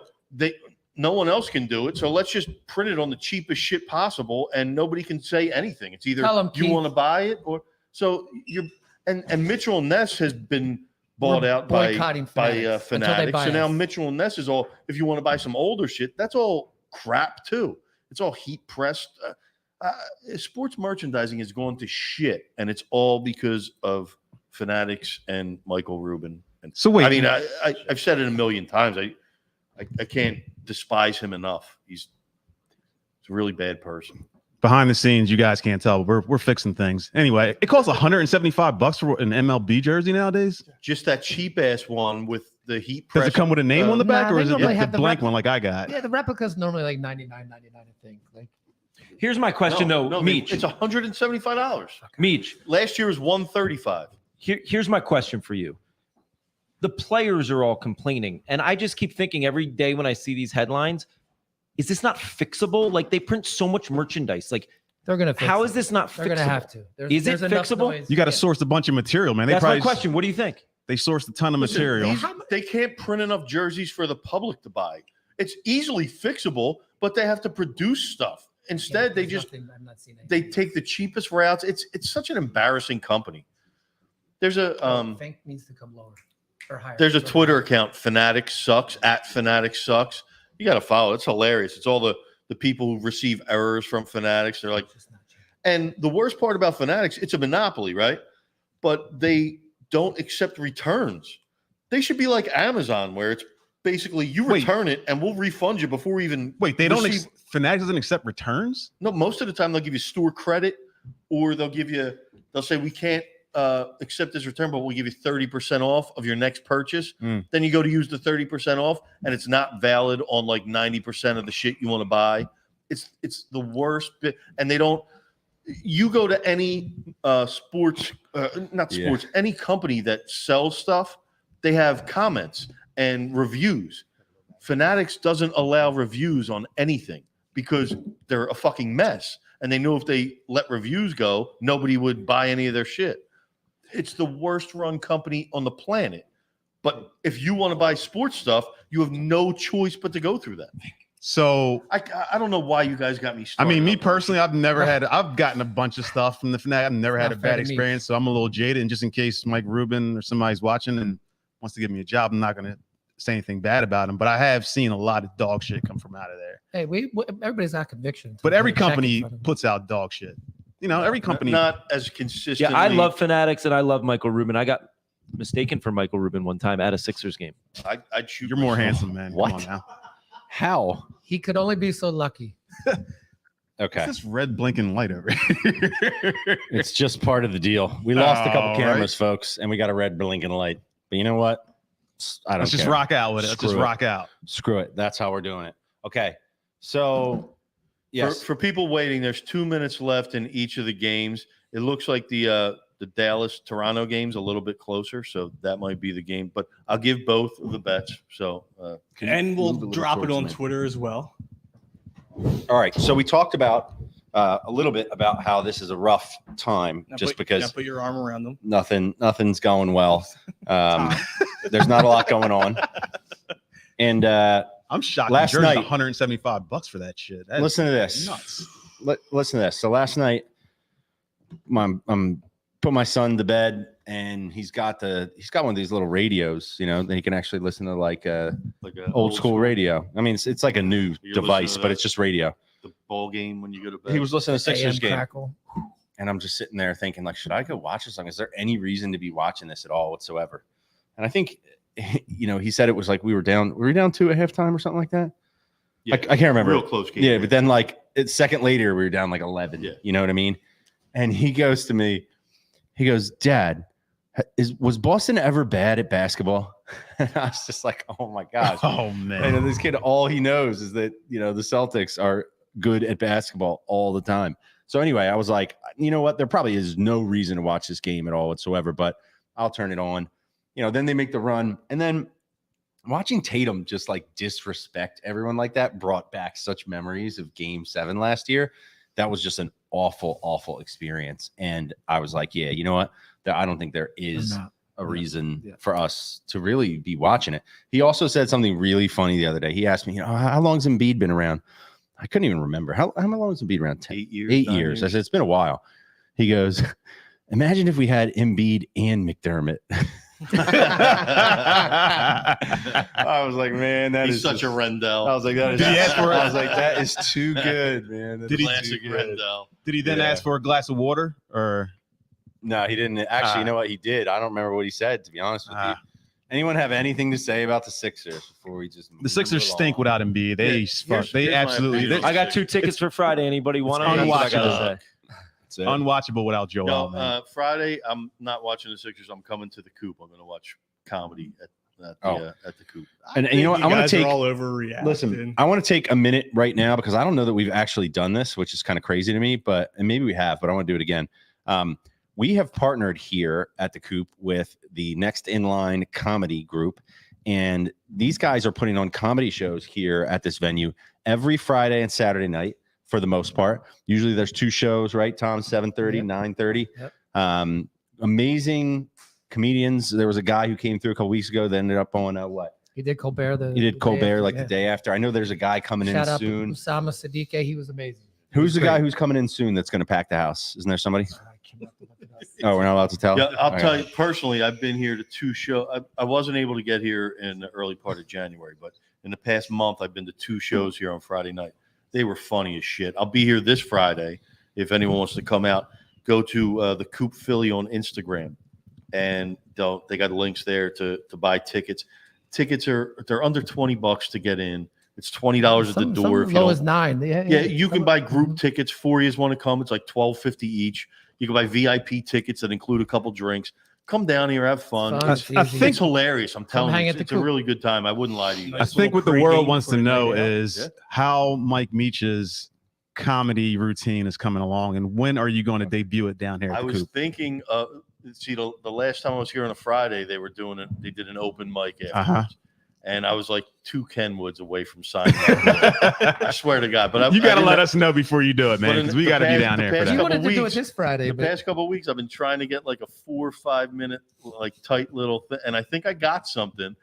no one else can do it, so let's just print it on the cheapest shit possible, and nobody can say anything. It's either Tell 'em, you Keith. want to buy it or so you're. And Mitchell and Ness has been bought We're out by boycotting Fanatics until they Fanatics. buy So now us. Mitchell and Ness is all. If you want to buy some older shit, that's all crap too. It's all heat pressed. Sports merchandising has gone to shit, and it's all because of Fanatics and Michael Rubin. And So wait, I mean, I've said it a million times. I can't despise him enough. He's a really bad person. behind the scenes, you guys can't tell, but we're fixing things. Anyway, it costs $175 for an MLB jersey nowadays. Just that cheap ass one with the heat Does press. it come with a name on the back, Nah, or they is it normally like have the the blank rep- one like I got? Yeah, the replica's normally like $99.99, I think. Like, Here's my question, though, Meech. It's $175. Meech, Last year was $135. here's my question for you. The players are all complaining, and I just keep thinking every day when I see these headlines, is this not fixable? Like, they print so much merchandise. Like, they're gonna. Fix how it. is this not They're fixable? gonna have to. Is it enough fixable? noise. You got to Yeah. source a bunch of material, man. They That's probably my question. What do you think? they sourced a ton of Listen, material. they can't print enough jerseys for the public to buy. It's easily fixable, but they have to produce stuff. Instead, they There's just nothing- I'm not seeing anything. they take the cheapest routes. It's such an embarrassing company. There's a Fink needs to come lower or higher. there's a Twitter account, Fanatics Sucks, at Fanatics Sucks. You got to follow. It's hilarious. It's all the people who receive errors from Fanatics. They're like, It's just not cheap. and the worst part about Fanatics, it's a monopoly, right? But they don't accept returns. They should be like Amazon, where it's basically you Wait. return it and we'll refund you before we even Wait, they don't. receive- Fanatics doesn't accept returns. No, most of the time they'll give you store credit, or they'll say we can't accept this return, but we'll give you 30% off of your next purchase. Mm. Then you go to use the 30% off, and it's not valid on like 90% of the shit you want to buy. It's the worst bit, and they don't. You go to any sports, not Yeah. sports, any company that sells stuff, they have comments, and reviews. Fanatics doesn't allow reviews on anything because they're a fucking mess. And they know if they let reviews go, nobody would buy any of their shit. It's the worst run company on the planet. But if you want to buy sports stuff, you have no choice but to go through that. So I don't know why you guys got me I started. mean, me on that. personally, I've gotten a bunch of stuff from the Fanatic. I've never had a Not fair bad to me. experience, so I'm a little jaded. And just in case Mike Rubin or somebody's watching and wants to give me a job, I'm not going to say anything bad about him. But I have seen a lot of dog shit come from out of there. Hey, everybody's got conviction. But every Check in company front of them. puts out dog shit. You know, every company. not as consistent. Yeah, I love Fanatics and I love Michael Rubin. I got mistaken for Michael Rubin one time at a Sixers game. I'd shoot. You're more myself. handsome, man. What? Come on now. How? He could only be so lucky. Okay. What's this red blinking light over here? It's just part of the deal. We lost a couple Oh, cameras, folks, and we got a red blinking light. But you know what? I don't Let's just care. rock out with it. Let's just Screw it. rock out. Screw it. That's how we're doing it. Okay. So, yes. For people waiting, there's 2 minutes left in each of the games. It looks like the Dallas Toronto game's a little bit closer, so that might be the game. But I'll give both of the bets. So can you And we'll move a little drop it towards on me? Twitter as well. All right. So we talked about a little bit about how this is a rough time Now just put because your arm around them. nothing's going well. There's not a lot going on. And I'm shocked. Last Last night, night- $175 for that shit. That is listen to this. nuts. Listen to this. So last night, I'm put my son to bed, and he's got one of these little radios, you know, that he can actually listen to like a Like a old school radio. I mean, it's like a new You're device, listening to but that? it's just radio. The ball game when you go to bed. He was listening to Sixers AM game, crackle. and I'm just sitting there thinking, like, should I go watch this? Like, is there any reason to be watching this at all whatsoever? And I think, you know, he said it was like we were down 2 at halftime or something like that. Yeah, I can't remember. real close game. Yeah, but then like it's second later, we were down like 11. Yeah. You know what I mean? And he goes to me, he goes, Dad, was Boston ever bad at basketball? And I was just like, oh my gosh. Oh And man. this kid, all he knows is that, you know, the Celtics are good at basketball all the time. So anyway, I was like, you know what? There probably is no reason to watch this game at all whatsoever, but I'll turn it on. You know, then they make the run. And then watching Tatum just like disrespect everyone like that brought back such memories of Game 7 last year. That was just an awful, awful experience. And I was like, yeah, you know what? I don't think there is a reason for us to really be watching it. He also said something really funny the other day. He asked me, you know, how long's Embiid been around? I couldn't even remember. How long has Embiid around? 8 years. 8 9 years. I said, it's been a while. He goes, imagine if we had Embiid and McDermott. I was like, man, that He's is such just- a Rendell. I was like, that is. Did he ask for it? I was like, that is too good, man. That Did is he- too Classic good. Rendell. Did he then Yeah. ask for a glass of water or? No, he didn't. Actually, you know what he did? I don't remember what he said, to be honest with you. Ah. Anyone have anything to say about the Sixers before we just The Sixers stink without Embiid. They here's they my absolutely opinion. I got 2 tickets for Friday. Anybody want them? unwatchable. That's what I gotta say. unwatchable without Joel. No, man. Friday I'm not watching the Sixers. I'm coming to the Coop. I'm going to watch comedy at the Coop. And you know what? I want guys to are take. all overreacting. Listen, I want to take a minute right now because I don't know that we've actually done this, which is kind of crazy to me, and maybe we have, but I want to do it again. We have partnered here at the Coop with the Next in Line Comedy Group, and these guys are putting on comedy shows here at this venue every Friday and Saturday night for the most part. Usually there's 2 shows, right, Tom? 7:30, Yep. 9:30. Yep. Amazing comedians. There was a guy who came through a couple weeks ago that ended up on what? He did Colbert. He did Colbert like yeah. the day after. I know there's a guy coming Shout in out soon. to Usama Sadiq. He was amazing. Who's the Great. guy who's coming in soon that's going to pack the house? Isn't there somebody? I cannot look it up. Oh, we're not allowed to tell? Yeah, I'll All tell right. you personally, I've been here to 2 shows. I wasn't able to get here in the early part of January, but in the past month, I've been to 2 shows here on Friday night. They were funny as shit. I'll be here this Friday. If anyone wants to come out, go to the Coop Philly on Instagram, and they got links there to buy tickets. Tickets they're under $20 to get in. It's $20 at the Some door. as If you low don't as 9. yeah, you can buy group tickets. 4 years want to come. It's like $12.50 each. You can buy VIP tickets that include a couple drinks. Come down here, have fun. Fun, It's, I easy. think- it's hilarious. I'm telling hang you, at the it's a Coop. really good time. I wouldn't lie to you. I Nice think what the little world pregame wants for to a know night out. is Yeah. how Mike Meach's comedy routine is coming along, and when are you going to debut it down here at I the was Coop? thinking, see, the last time I was here on a Friday, they were doing it. They did an open mic afterwards. Uh-huh. and I was like 2 Kenwoods away from signing up. I swear to God. But You got to I let didn't- us know before you do it, man, But in because we the got to be past- down the there for past You that. couple wanted to do it weeks- this Friday, The but past couple of weeks, I've been trying to get like a 4 or 5 minute, like tight little thing, and I think I got something.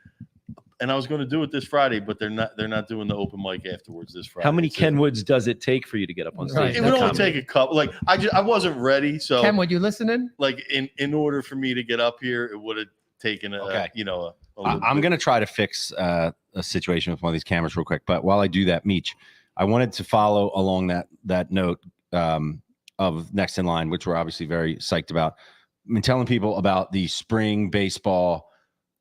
And I was going to do it this Friday, but they're not doing the open mic afterwards this Friday. How many It's Kenwoods does it take for you to get up on Right. stage? It and would only comedy? take a couple. Like I wasn't ready, so Ken, would you listening? like in order for me to get up here, it would have taken a Okay. a I'm little bit. going to try to fix a situation with one of these cameras real quick. But while I do that, Meech, I wanted to follow along that note of Next in Line, which we're obviously very psyched about. I've been telling people about the spring baseball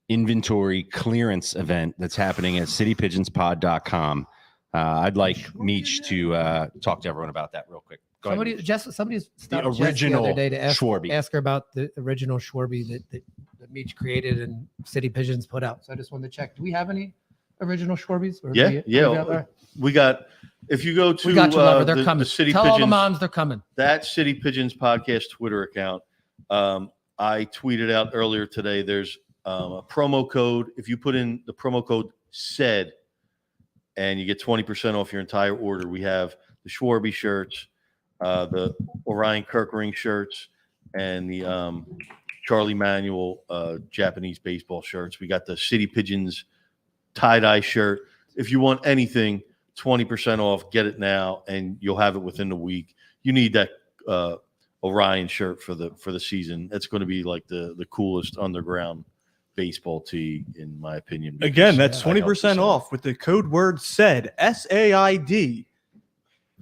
inventory clearance event that's happening at citypigeonspod.com. I'd like Meech to talk to everyone about that real quick. Go ahead, Meech. Somebody stopped Jess original the other day to Schwarby. ask her about the original Schwarby that Meech created and City Pigeons put out. So I just wanted to check. Do we have any original Schwarbys? Or Yeah, do we- yeah. do we have- all right. We got if you go to We got you, lover. They're the coming. City Tell all the Pigeons, moms they're coming. that City Pigeons podcast Twitter account. I tweeted out earlier today. There's a promo code. If you put in the promo code SAID, and you get 20% off your entire order. We have the Schwarby shirts, the Orion Kirkering shirts, and the Charlie Manuel Japanese baseball shirts. We got the City Pigeons tie-dye shirt. If you want anything, 20% off. Get it now, and you'll have it within the week. You need that Orion shirt for the season. That's going to be like the coolest underground baseball tee, in my opinion. Again, that's I helped 20% design. off with the code word SAID, SAID.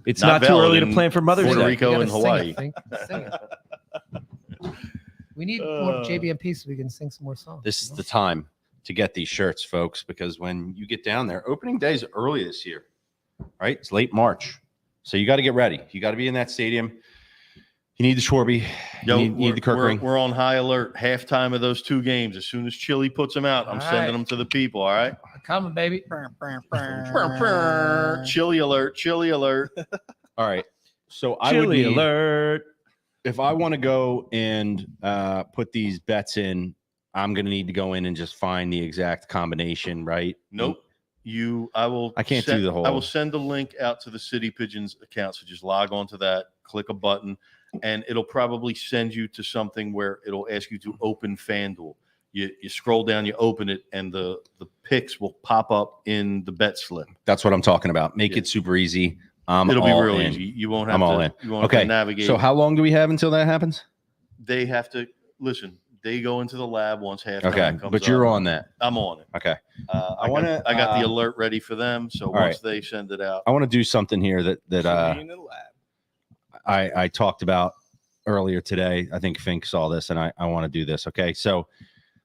It's Not not too valid early to in plan for Mother's Puerto Day. Rico You and gotta sing Hawaii. it, Fink. Sing it. We need more JBMP so we can sing some more songs. This is the time to get these shirts, folks, because when you get down there, opening day is early this year, right? It's late March. So you got to get ready. You got to be in that stadium. You need the Schwarby. Yo, you need the Kirkering. we're on high alert. Halftime of those 2 games. As soon as Chili puts them out, I'm All sending right. them to the people. All right. Coming, baby. Chili alert. Chili alert. All right. So I would Chili need, alert. if I want to go and put these bets in, I'm going to need to go in and just find the exact combination, right? Nope. I will. I can't do the whole- I will send a link out to the City Pigeons account. So just log on to that, click a button, and it'll probably send you to something where it'll ask you to open FanDuel. You scroll down, you open it, and the picks will pop up in the bet slip. That's what I'm talking about. Make Yeah. it super easy. It'll be all real in. easy. You won't have I'm all to. in. You won't have to Okay. navigate. So how long do we have until that happens? They have to listen. They go into the lab once halftime Okay. comes But you're up. on that. I'm on it. Okay. I got the alert ready for them. So right. once they send it out, I want to do something here that Clean the lab. I talked about earlier today. I think Fink saw this, and I want to do this. Okay, so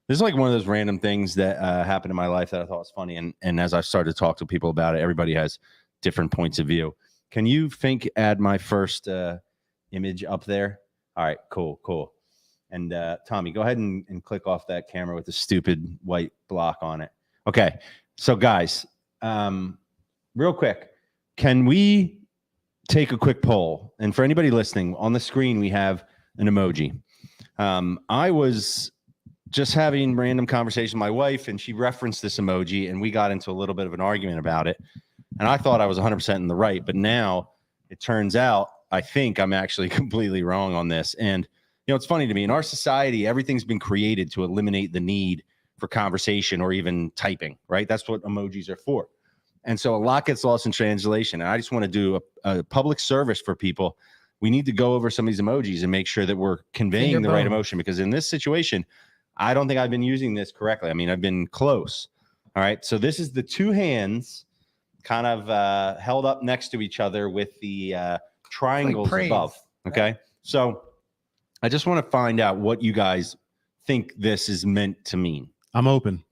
this is like one of those random things that happened in my life that I thought was funny, and as I started to talk to people about it, everybody has different points of view. Can you, Fink, add my first image up there? All right, cool. And Tommy, go ahead and click off that camera with the stupid white block on it. Okay, so guys, real quick, can we take a quick poll? And for anybody listening, on the screen we have an emoji. I was just having random conversation with my wife, and she referenced this emoji, and we got into a little bit of an argument about it. And I thought I was 100% in the right, but now it turns out I think I'm actually completely wrong on this. And you know, it's funny to me, in our society, everything's been created to eliminate the need for conversation or even typing, right? That's what emojis are for. And so a lot gets lost in translation. And I just want to do a public service for people. We need to go over some of these emojis and make sure that we're conveying Finger the right bone. emotion, because in this situation, I don't think I've been using this correctly. I mean, I've been close. All right. So this is the 2 hands kind of held up next to each other with the triangles praise. above. Okay. So I just want to find out what you guys think this is meant to mean. I'm open.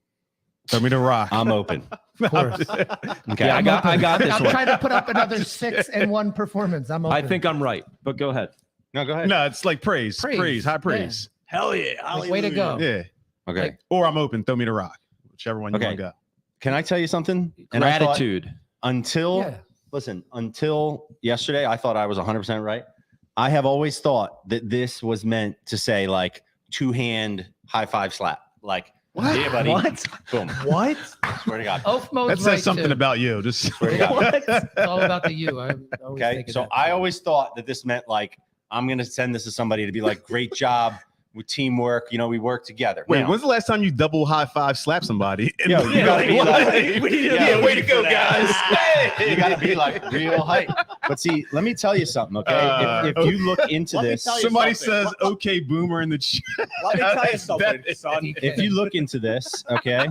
Throw me the rock. I'm open. Of course. Okay. Yeah, I got this I'm one. trying to put up another 6-1 performance. I'm I open. think I'm right, but go ahead. No, go ahead. No, it's like praise, Praise, high yeah. praise. Hell yeah. Like, way to go. Yeah. Okay. Like- Or I'm open. Throw me the rock. Whichever one you Okay. want to go. Can I tell you something? And I thought- Gratitude. until Yeah. listen, until yesterday, I thought I was 100% right. I have always thought that this was meant to say like 2-hand high five slap. Like Yeah, buddy. What? Boom. What? Swear to God. Ofmo's That says right, something too. about you. Just Swear to God. It's all about the you. I always Okay. think of So that. I always thought that this meant like I'm gonna send this to somebody to be like, great job with teamwork. You know, we work together. wait, Now, when's the last time you double high five slap somebody? Yo, you gotta be like, we need to yeah, be way to go, guys. you gotta be like real hype. But see, let me tell you something, okay? If you look into Let me this, tell you Somebody something. says, "Okay, boomer" in the chat. Let me tell you something, son. if you look into this, okay,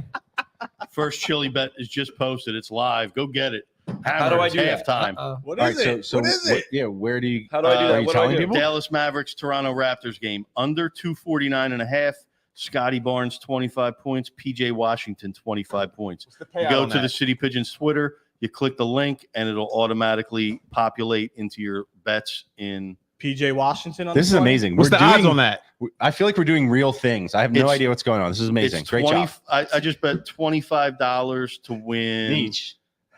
First chili bet is just posted. It's live. Go get it. How do I do that? halftime? What all is right. it? So What is it? yeah, where do you? How do I do are that? you What do I telling do? people? Dallas Mavericks, Toronto Raptors game under 249.5. Scotty Barnes 25 points. PJ Washington 25 points. You go to the City Pigeons Twitter. You click the link, and it'll automatically populate into your bets in. PJ Washington. On This is the 20? amazing. What's We're the odds doing- on that? I feel like we're doing real things. I have no It's- idea what's going on. This is amazing. It's Great 20 job. I just bet $25 to win Each.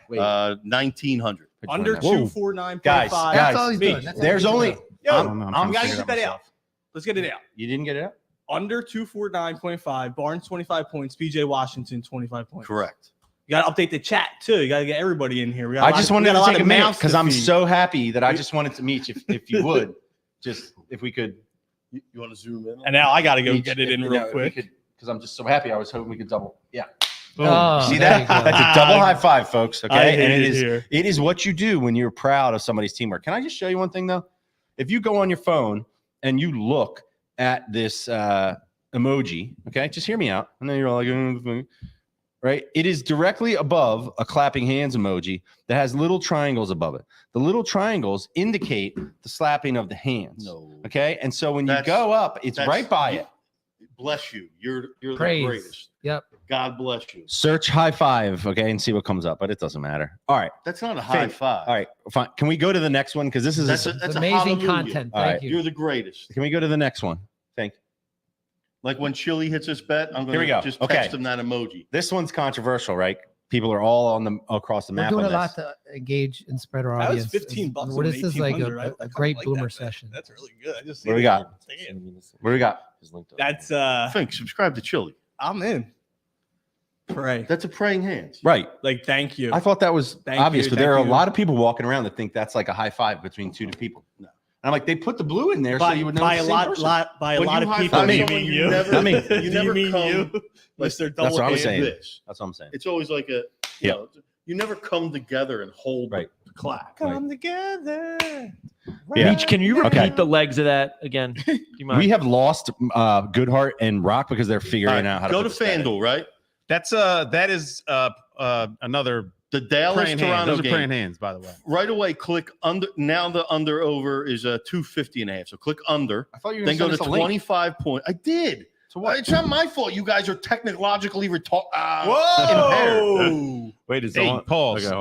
Wait, 1,900. Under Whoa. 249.5. Guys, That's all he's me. doing. That's all there's he's only. doing. Yo, I don't know. I'm trying we to gotta figure get it that out out. myself. Let's get it out. You didn't get it out. Under 249.5. Barnes 25 points. PJ Washington 25 points. Correct. You gotta update the chat too. You gotta get everybody in here. We got a I lot just of- we wanted got to lot take a of minute mouths because to I'm feed. so happy that I just wanted to meet if you would, just if we could. You want to zoom in? And now I gotta go each- get it in if- real no, if we quick. could, because I'm just so happy. I was hoping we could double. Yeah. Oh, See there that? you go. That's a double high five, folks. I Okay. hate And it it is here. it is what you do when you're proud of somebody's teamwork. Can I just show you one thing though? If you go on your phone and you look at this emoji, okay, just hear me out. I know you're all like, right? It is directly above a clapping hands emoji that has little triangles above it. The little triangles indicate the slapping of the hands. No. Okay. And so when you That's- go up, it's that's- right by it. Bless you. You're Praise. the greatest. Yep. God bless you. Search high five, okay, and see what comes up, but it doesn't matter. All right. That's not a high Fake. five. All right. Fine. Can we go to the next one? Because this is That's, a, It's that's amazing a hallelujah. content. All Thank right. you. You're the greatest. Can we go to the next one? Thank you. Like when Chili hits his bet, I'm Here we going go. to just Okay. text him that emoji. This one's controversial, right? People are all on the across the We're map. doing a on lot this. to engage and spread our That was audience. $15. What on is this like 1800. I a kinda great like boomer that. session? That's really good. I just What do we got? Damn. What do we got? That's Think, subscribe to Chili. I'm in. Pray. That's a praying hands. Right. Like thank you. I thought that was Thank obvious, you, but there are thank a you. lot of people walking around that think that's like a high five between two people. No. And I'm like, they put the blue in there so by, you would know by it's a the same lot, person. by a When lot you of high people. five Do you someone, mean you you? never- I mean, Do you never mean come- you, Mr. Double That's what I'm Hand? saying. This. That's what I'm saying. It's always like a, you Yeah. know, you never come together and hold Right. the clap. Come together. Yeah. Meech, can you repeat Okay. the legs of that again? Do you mind? We have lost Goodhart and Rock because they're figuring All right, out how to go put to the stat in. FanDuel, right? That is another The Dallas praying hands. Toronto Those are praying game. hands, by the way. Right away, click under. Now the under over is 250.5. So click under. I thought you were Then go going to to 25 point. I did. So what? It's not my fault. You guys are technologically impaired. Whoa. Wait, is Hey, pause. Okay,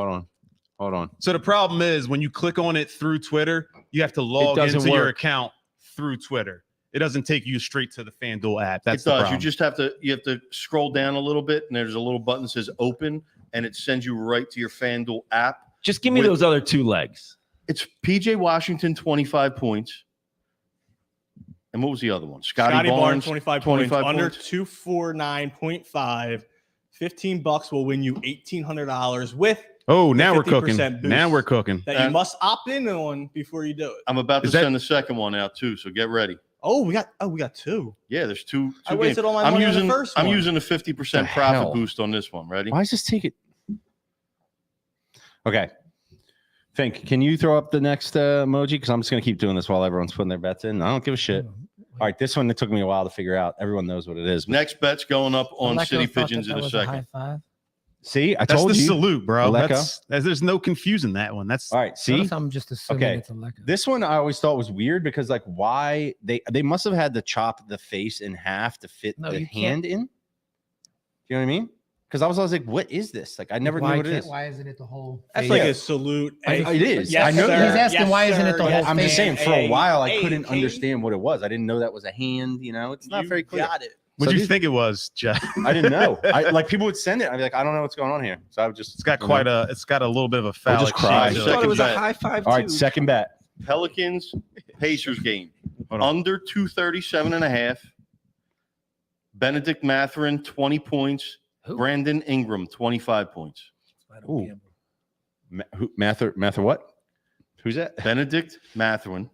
hold on. So the problem is when you click on it through Twitter, you have to log doesn't into your work. account through Twitter. It doesn't take you straight to the FanDuel app. That's It the does. problem. You just have to scroll down a little bit, and there's a little button that says open, and it sends you right to your FanDuel app. Just give me with- those other two legs. It's PJ Washington 25 points, and what was the other one? Scotty Barnes 25 points. 25 Under points. 249.5. $15 will win you $1,800 with Oh, now we're 50% cooking. boost. Now we're cooking. that you must opt in on before you do it. I'm about to Is that- send the second one out too, so get ready. We got two. Yeah, there's two. I wasted games. all my I'm money on the using first I'm one. using a 50% The profit hell? boost on this one. Ready? Why is this taking? Okay. Fink, can you throw up the next emoji? Because I'm just going to keep doing this while everyone's putting their bets in. I don't give a shit. All right, this one, it took me a while to figure out. Everyone knows what it is. Next bet's going up on Aleko City thought Pigeons that in a was second. high five. See, I That's told the you. salute, bro. Aleko? There's no confusing that one. That's All right, see, Notice I'm just assuming Okay. it's a Aleko. this one I always thought was weird because like why they must have had to chop the face in half to fit No, the you hand in. Do you know what I mean? Because I was always like, what is this? Like I never why knew what it can't- is. Why isn't it the whole? That's face? like Yeah. a salute. It is. Yes, I know. sir. He's asking Yes, why isn't it sir. the whole Yes, I'm just saying, man. for a while, I Hey, couldn't hey, understand what it was. I didn't know that was a hand. You know, it's not you very clear. Got it. what So do you these- think it was, Jeff? I didn't know. I like people would send it. I'd be like, I don't know what's going on here. So I would just. It's got you know. it's got a little bit of a I'll phallic just cry. shape to Second it. it was a bet. high five. All right, second bet. Pelicans Pacers game Hold on. under 237.5. Benedict Mathurin, 20 points. Who? Brandon Ingram, 25 points. I don't Ooh. gamble. Mather what? Who's that? Benedict Mathurin,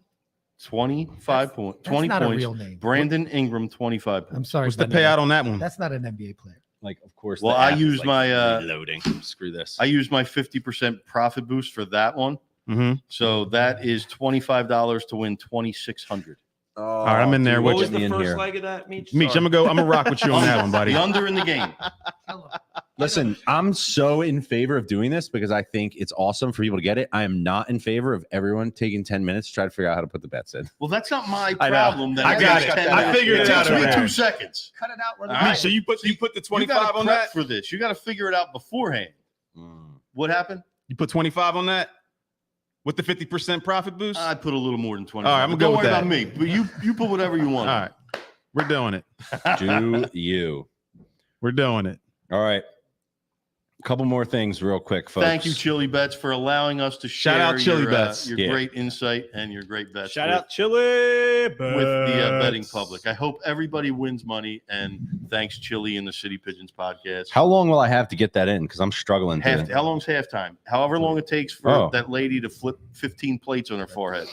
25 points. That's 20 not a points. real name. Brandon Ingram, 25 points. I'm sorry. What's the Benedict. payout on that one? That's not an NBA player. Like, of course. Well, the I app is, used like, my, reloading. Screw this. I used my 50% profit boost for that one. Mm-hmm. So that is $25 to win 2,600. All right, I'm in there What with was the first leg of that, Meech? Meech, I'm gonna rock with you on that one, buddy. The under in the game. Listen, I'm so in favor of doing this because I think it's awesome for people to get it. I am not in favor of everyone taking 10 minutes to try to figure out how to put the bets in. Well, that's not my I know. problem. That I got takes it. 10 I minutes. figured it takes out me already. 2 seconds. Cut it out. Where the All right. Meech, so you put the You 25 gotta on prep that? for this. You got to figure it out beforehand. What happened? You put 25 on that with the 50% profit boost? I'd put a little more than 20. All right, I'm gonna Don't go worry with about me. But you put whatever you want. All right, we're doing it. Do you? We're doing it. All right. A couple more things real quick, folks. Thank you, Chili Bets, for allowing us to share Shout out Chili your, Bets. your Yeah. great insight and your great bets Shout with, out Chili with the betting public. I hope everybody wins money, and thanks, Chili and the City Pigeons podcast. How long will I have to get that in? Because I'm struggling. How long's halftime? However long it takes for Oh. that lady to flip 15 plates on her forehead.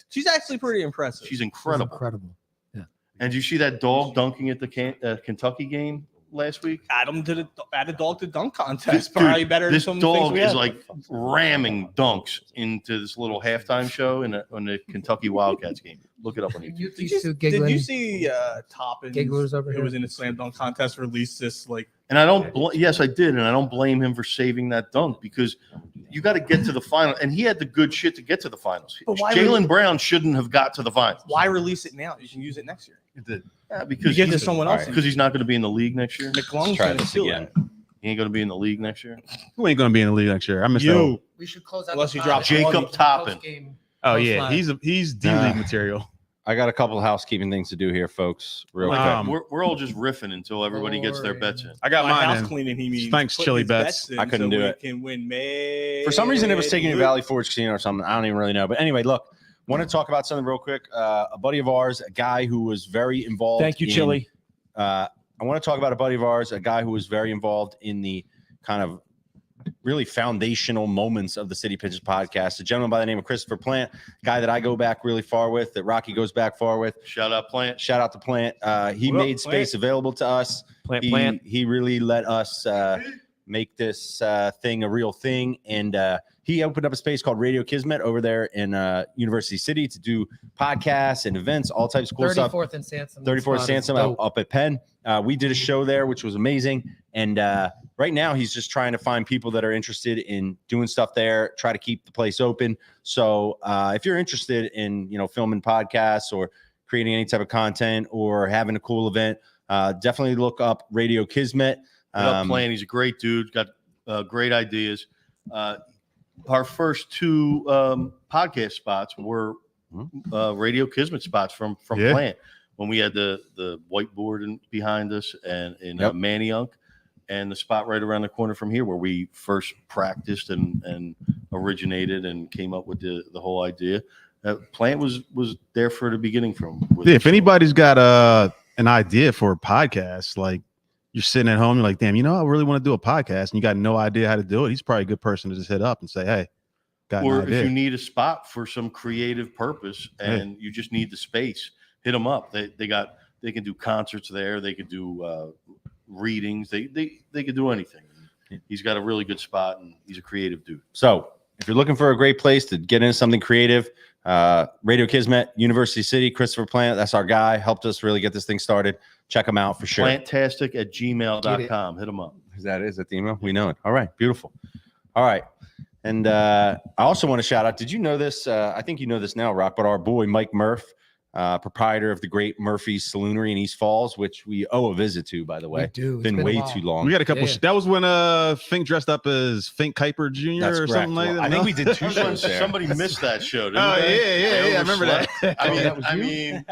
She's actually pretty impressive. She's Incredible. incredible. Incredible. And did you see that dog dunking at the Kentucky game last week? Adam did add a dog to dunk This, contest. Probably better than this some things dog we is have. like ramming dunks into this little halftime show in the Kentucky Wildcats game. Look it up on YouTube. You, Did these you, two did giggling you see Toppin? gigglers over Who here. was in a slam dunk contest? Released this like And I don't, yes, I did. And I don't blame him for saving that dunk because you got to get to the final. And he had the good shit to get to the finals. But why Jalen Brown shouldn't have got to the finals. why release it now? You can use it next year. Yeah, You because give it to he's, someone else. because he's not going to be in the league next year. McClung's try gonna this steal again. that. He ain't going to be in the league next year. Who ain't gonna be in the league next year? I missed that. You. We should close out. Unless the you pod drop with Jacob all the Toppin. post-game Oh post yeah, live. he's D League material. I got a couple of housekeeping things to do here, folks. Real quick. We're all just riffing until everybody gets their bets in. I got By mine house in. cleaning, he means Thanks, putting Chili his Bets. in I couldn't so do we it. Can win For some reason, it was taking me to May- Valley Forge Casino or something. I don't even really know. But anyway, look, want to talk about something real quick. A buddy of ours, a guy who was very involved. Thank you, in- Chili. I want to talk about a buddy of ours, a guy who was very involved in the kind of really foundational moments of the City Pigeons podcast. A gentleman by the name of Christopher Plant, guy that I go back really far with, that Rocky goes back far with. Shout out Plant. Shout out to Plant. He What up, made space available to us. Plant. He really let us make this thing a real thing. And he opened up a space called Radio Kismet over there in University City to do podcasts and events, all types of cool stuff. 34th and Sansom. 34th Spot is Sansom dope. up at Penn. We did a show there, which was amazing. And right now, he's just trying to find people that are interested in doing stuff there, try to keep the place open. So if you're interested in, filming podcasts or creating any type of content or having a cool event, definitely look up Radio Kismet. Shout out Plant. He's a great dude. Got great ideas. Our first two podcast spots were Radio Kismet spots from Yeah. Plant when we had the whiteboard behind us and in Yep. Manayunk, and the spot right around the corner from here where we first practiced and originated and came up with the whole idea. Plant was there for the beginning with Yeah, us. if anybody's got an idea for a podcast, like you're sitting at home, you're like, damn, I really want to do a podcast, and you got no idea how to do it. He's probably a good person to just hit up and say, hey, got or an if idea. you need a spot for some creative purpose and you just need the space, hit them up. They can do concerts there. They could do readings. They could do anything. He's got a really good spot and he's a creative dude. So if you're looking for a great place to get into something creative, Radio Kismet, University City, Christopher Plant, that's our guy. Helped us really get this thing started. Check him out for sure. Plantastic@gmail.com. Hit him up. Is that the email? We know it. All right. Beautiful. All right. And I also want to shout out, did you know this? I think you know this now, Rock, but our boy Mike Murph, proprietor of the great Murphy's Saloonry in East Falls, which we owe a visit to, by the We way. do. It's Been a way while. too long. We got a couple. Yeah. That was when Fink dressed up as Fink Kuiper Jr. That's or correct. something like Well, that. I think no? we did two shows there. Somebody missed that show. Didn't Oh they? yeah, They I remember that. overslept. Oh, that was you? mean,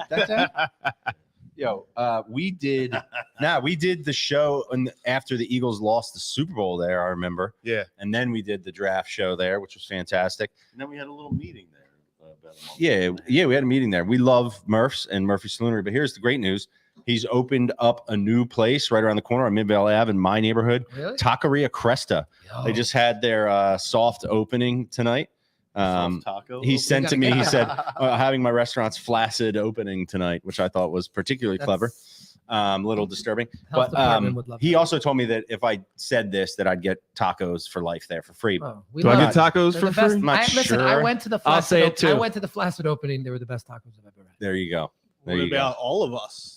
We did the show after the Eagles lost the Super Bowl there, I remember. Yeah. And then we did the draft show there, which was fantastic. and then we had a little meeting there. About a month Yeah, ago. we had a meeting there. We love Murph's and Murphy Saloonry, but here's the great news. He's opened up a new place right around the corner on Midvale Ave in my neighborhood, Really? Taqueria Cresta. They Yo. just had their soft opening tonight. Taco. He sent to gotta me, get he that. said, having my restaurant's flaccid opening tonight, which I thought was particularly clever. A little disturbing. Health But department would love he that. also told me that if I said this, that I'd get tacos for life there for free. Oh, we Do I love get tacos They're for the best. free? I'm not Listen, I sure. went to the I'll flaccid say it I too. went to the flaccid opening. They were the best tacos I've ever had. There you go. There What you about all of us?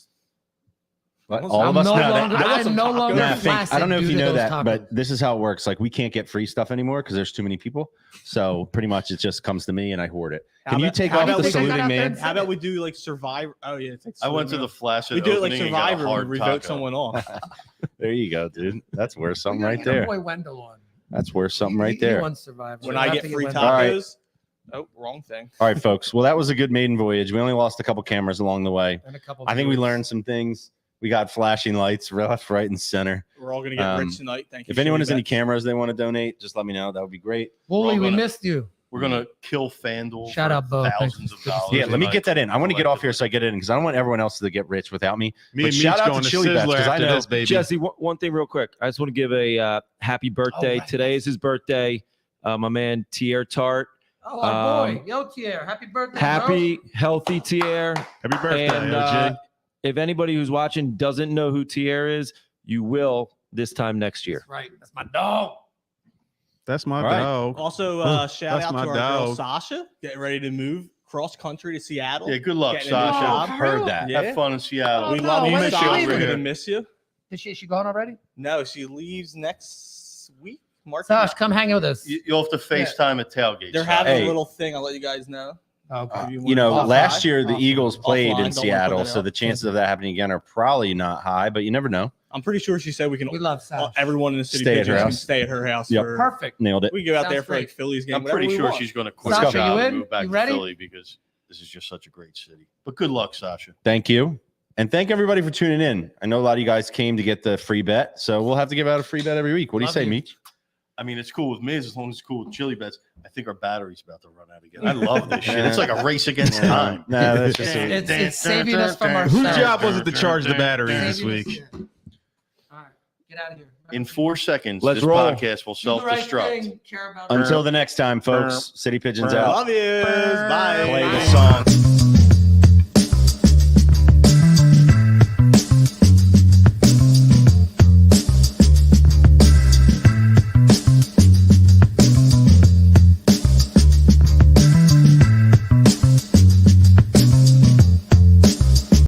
But I'm all of us no now. longer, I want I'm some no tacos. longer Nah, Fink, flaccid I don't know if due you to know those that, tacos. but this is how it works. Like we can't get free stuff anymore because there's too many people. So pretty much it just comes to me and I hoard it. How Can you about- take how off about the we- think I got saluting out there man? and How about we do like Survivor? Oh yeah, it's like I went to the flaccid we do it like opening and got a Survivor. hard We vote taco. someone off. There you go, dude. That's worth We something gotta right get our there. boy Wendell on. That's worth something He- right he there. wants Survivor. When We I have get to free Wendell. All right. tacos. Oh, wrong thing. All right, folks. Well, that was a good maiden voyage. We only lost a couple cameras along the way. And a couple I think we viewers. learned some things. We got flashing lights left, right, and center. We're all gonna get Um, rich tonight. Thank you. If anyone Shimmy has any Bets. cameras they want to donate, just let me know. That would be great. Wooly, we gonna- missed you. We're gonna kill FanDuel. Shout for out, Bo. thousands of Thanks. dollars. Yeah, let me tonight, get that in. I want to get off here collectively. so I get it in because I don't want everyone else to get rich without me. Me But and shout Meech out to going to Chili Bets, Sizzler 'cause I after know- this, baby. Jesse, one thing real quick. I just want to give a happy birthday. right. Today is his birthday. My man Tier Tart. Oh, our Um, boy. Yo, Tier. Happy birthday, Happy, healthy Tier. Happy birthday, And OG. if anybody who's watching doesn't know who Tier is, you will this time next bro. year. That's right. That's my dog. That's my All right. dog. Also, Oh, shout that's out my to our girl dog. Sasha, getting ready to move cross country to Seattle. Yeah, good luck, Getting a new Sasha. job. I've heard that. Yeah. Have fun in Seattle. Oh, We no, love you, when is she Sasha. leaving? We're Over gonna here. miss you. Is she gone already? No, she leaves next week. March. Sash, come hang with us. You'll have to FaceTime at tailgate. They're Sasha. having Hey. a little thing. I'll let you guys know. Okay. You know, Offline. last year the Offline. Eagles played Offline, in don't wanna put Seattle, that so out. the chances of that happening again are probably not high, but you never know. I'm pretty sure she said we can. We love Sash. Everyone in the city Stay at her Pigeons can house. stay at her house. Yep. For, Perfect. Nailed it. we can go out Sounds there for like great. Phillies game. I'm whatever pretty we sure want. she's going to quit Sasha, her job you and in? move back You to ready? Philly because this is just such a great city. But good luck, Sasha. Thank you. And thank everybody for tuning in. I know a lot of you guys came to get the free bet, so we'll have to give out a free bet every week. What do you Love say, you. Meech? I mean, it's cool with me as long as it's cool with Chili Bets. I think our battery's about to run out again. I love this shit. It's like a race against time. Nah, that's just It's saving us from Whose ourselves. job was it to charge the battery Saving this us- week? yeah. All right. Get out of here. In 4 seconds, Let's this roll. podcast will Do the right self-destruct. thing, care about Until the next time, folks. City Pigeons out. Love yous. Bye. Play the song.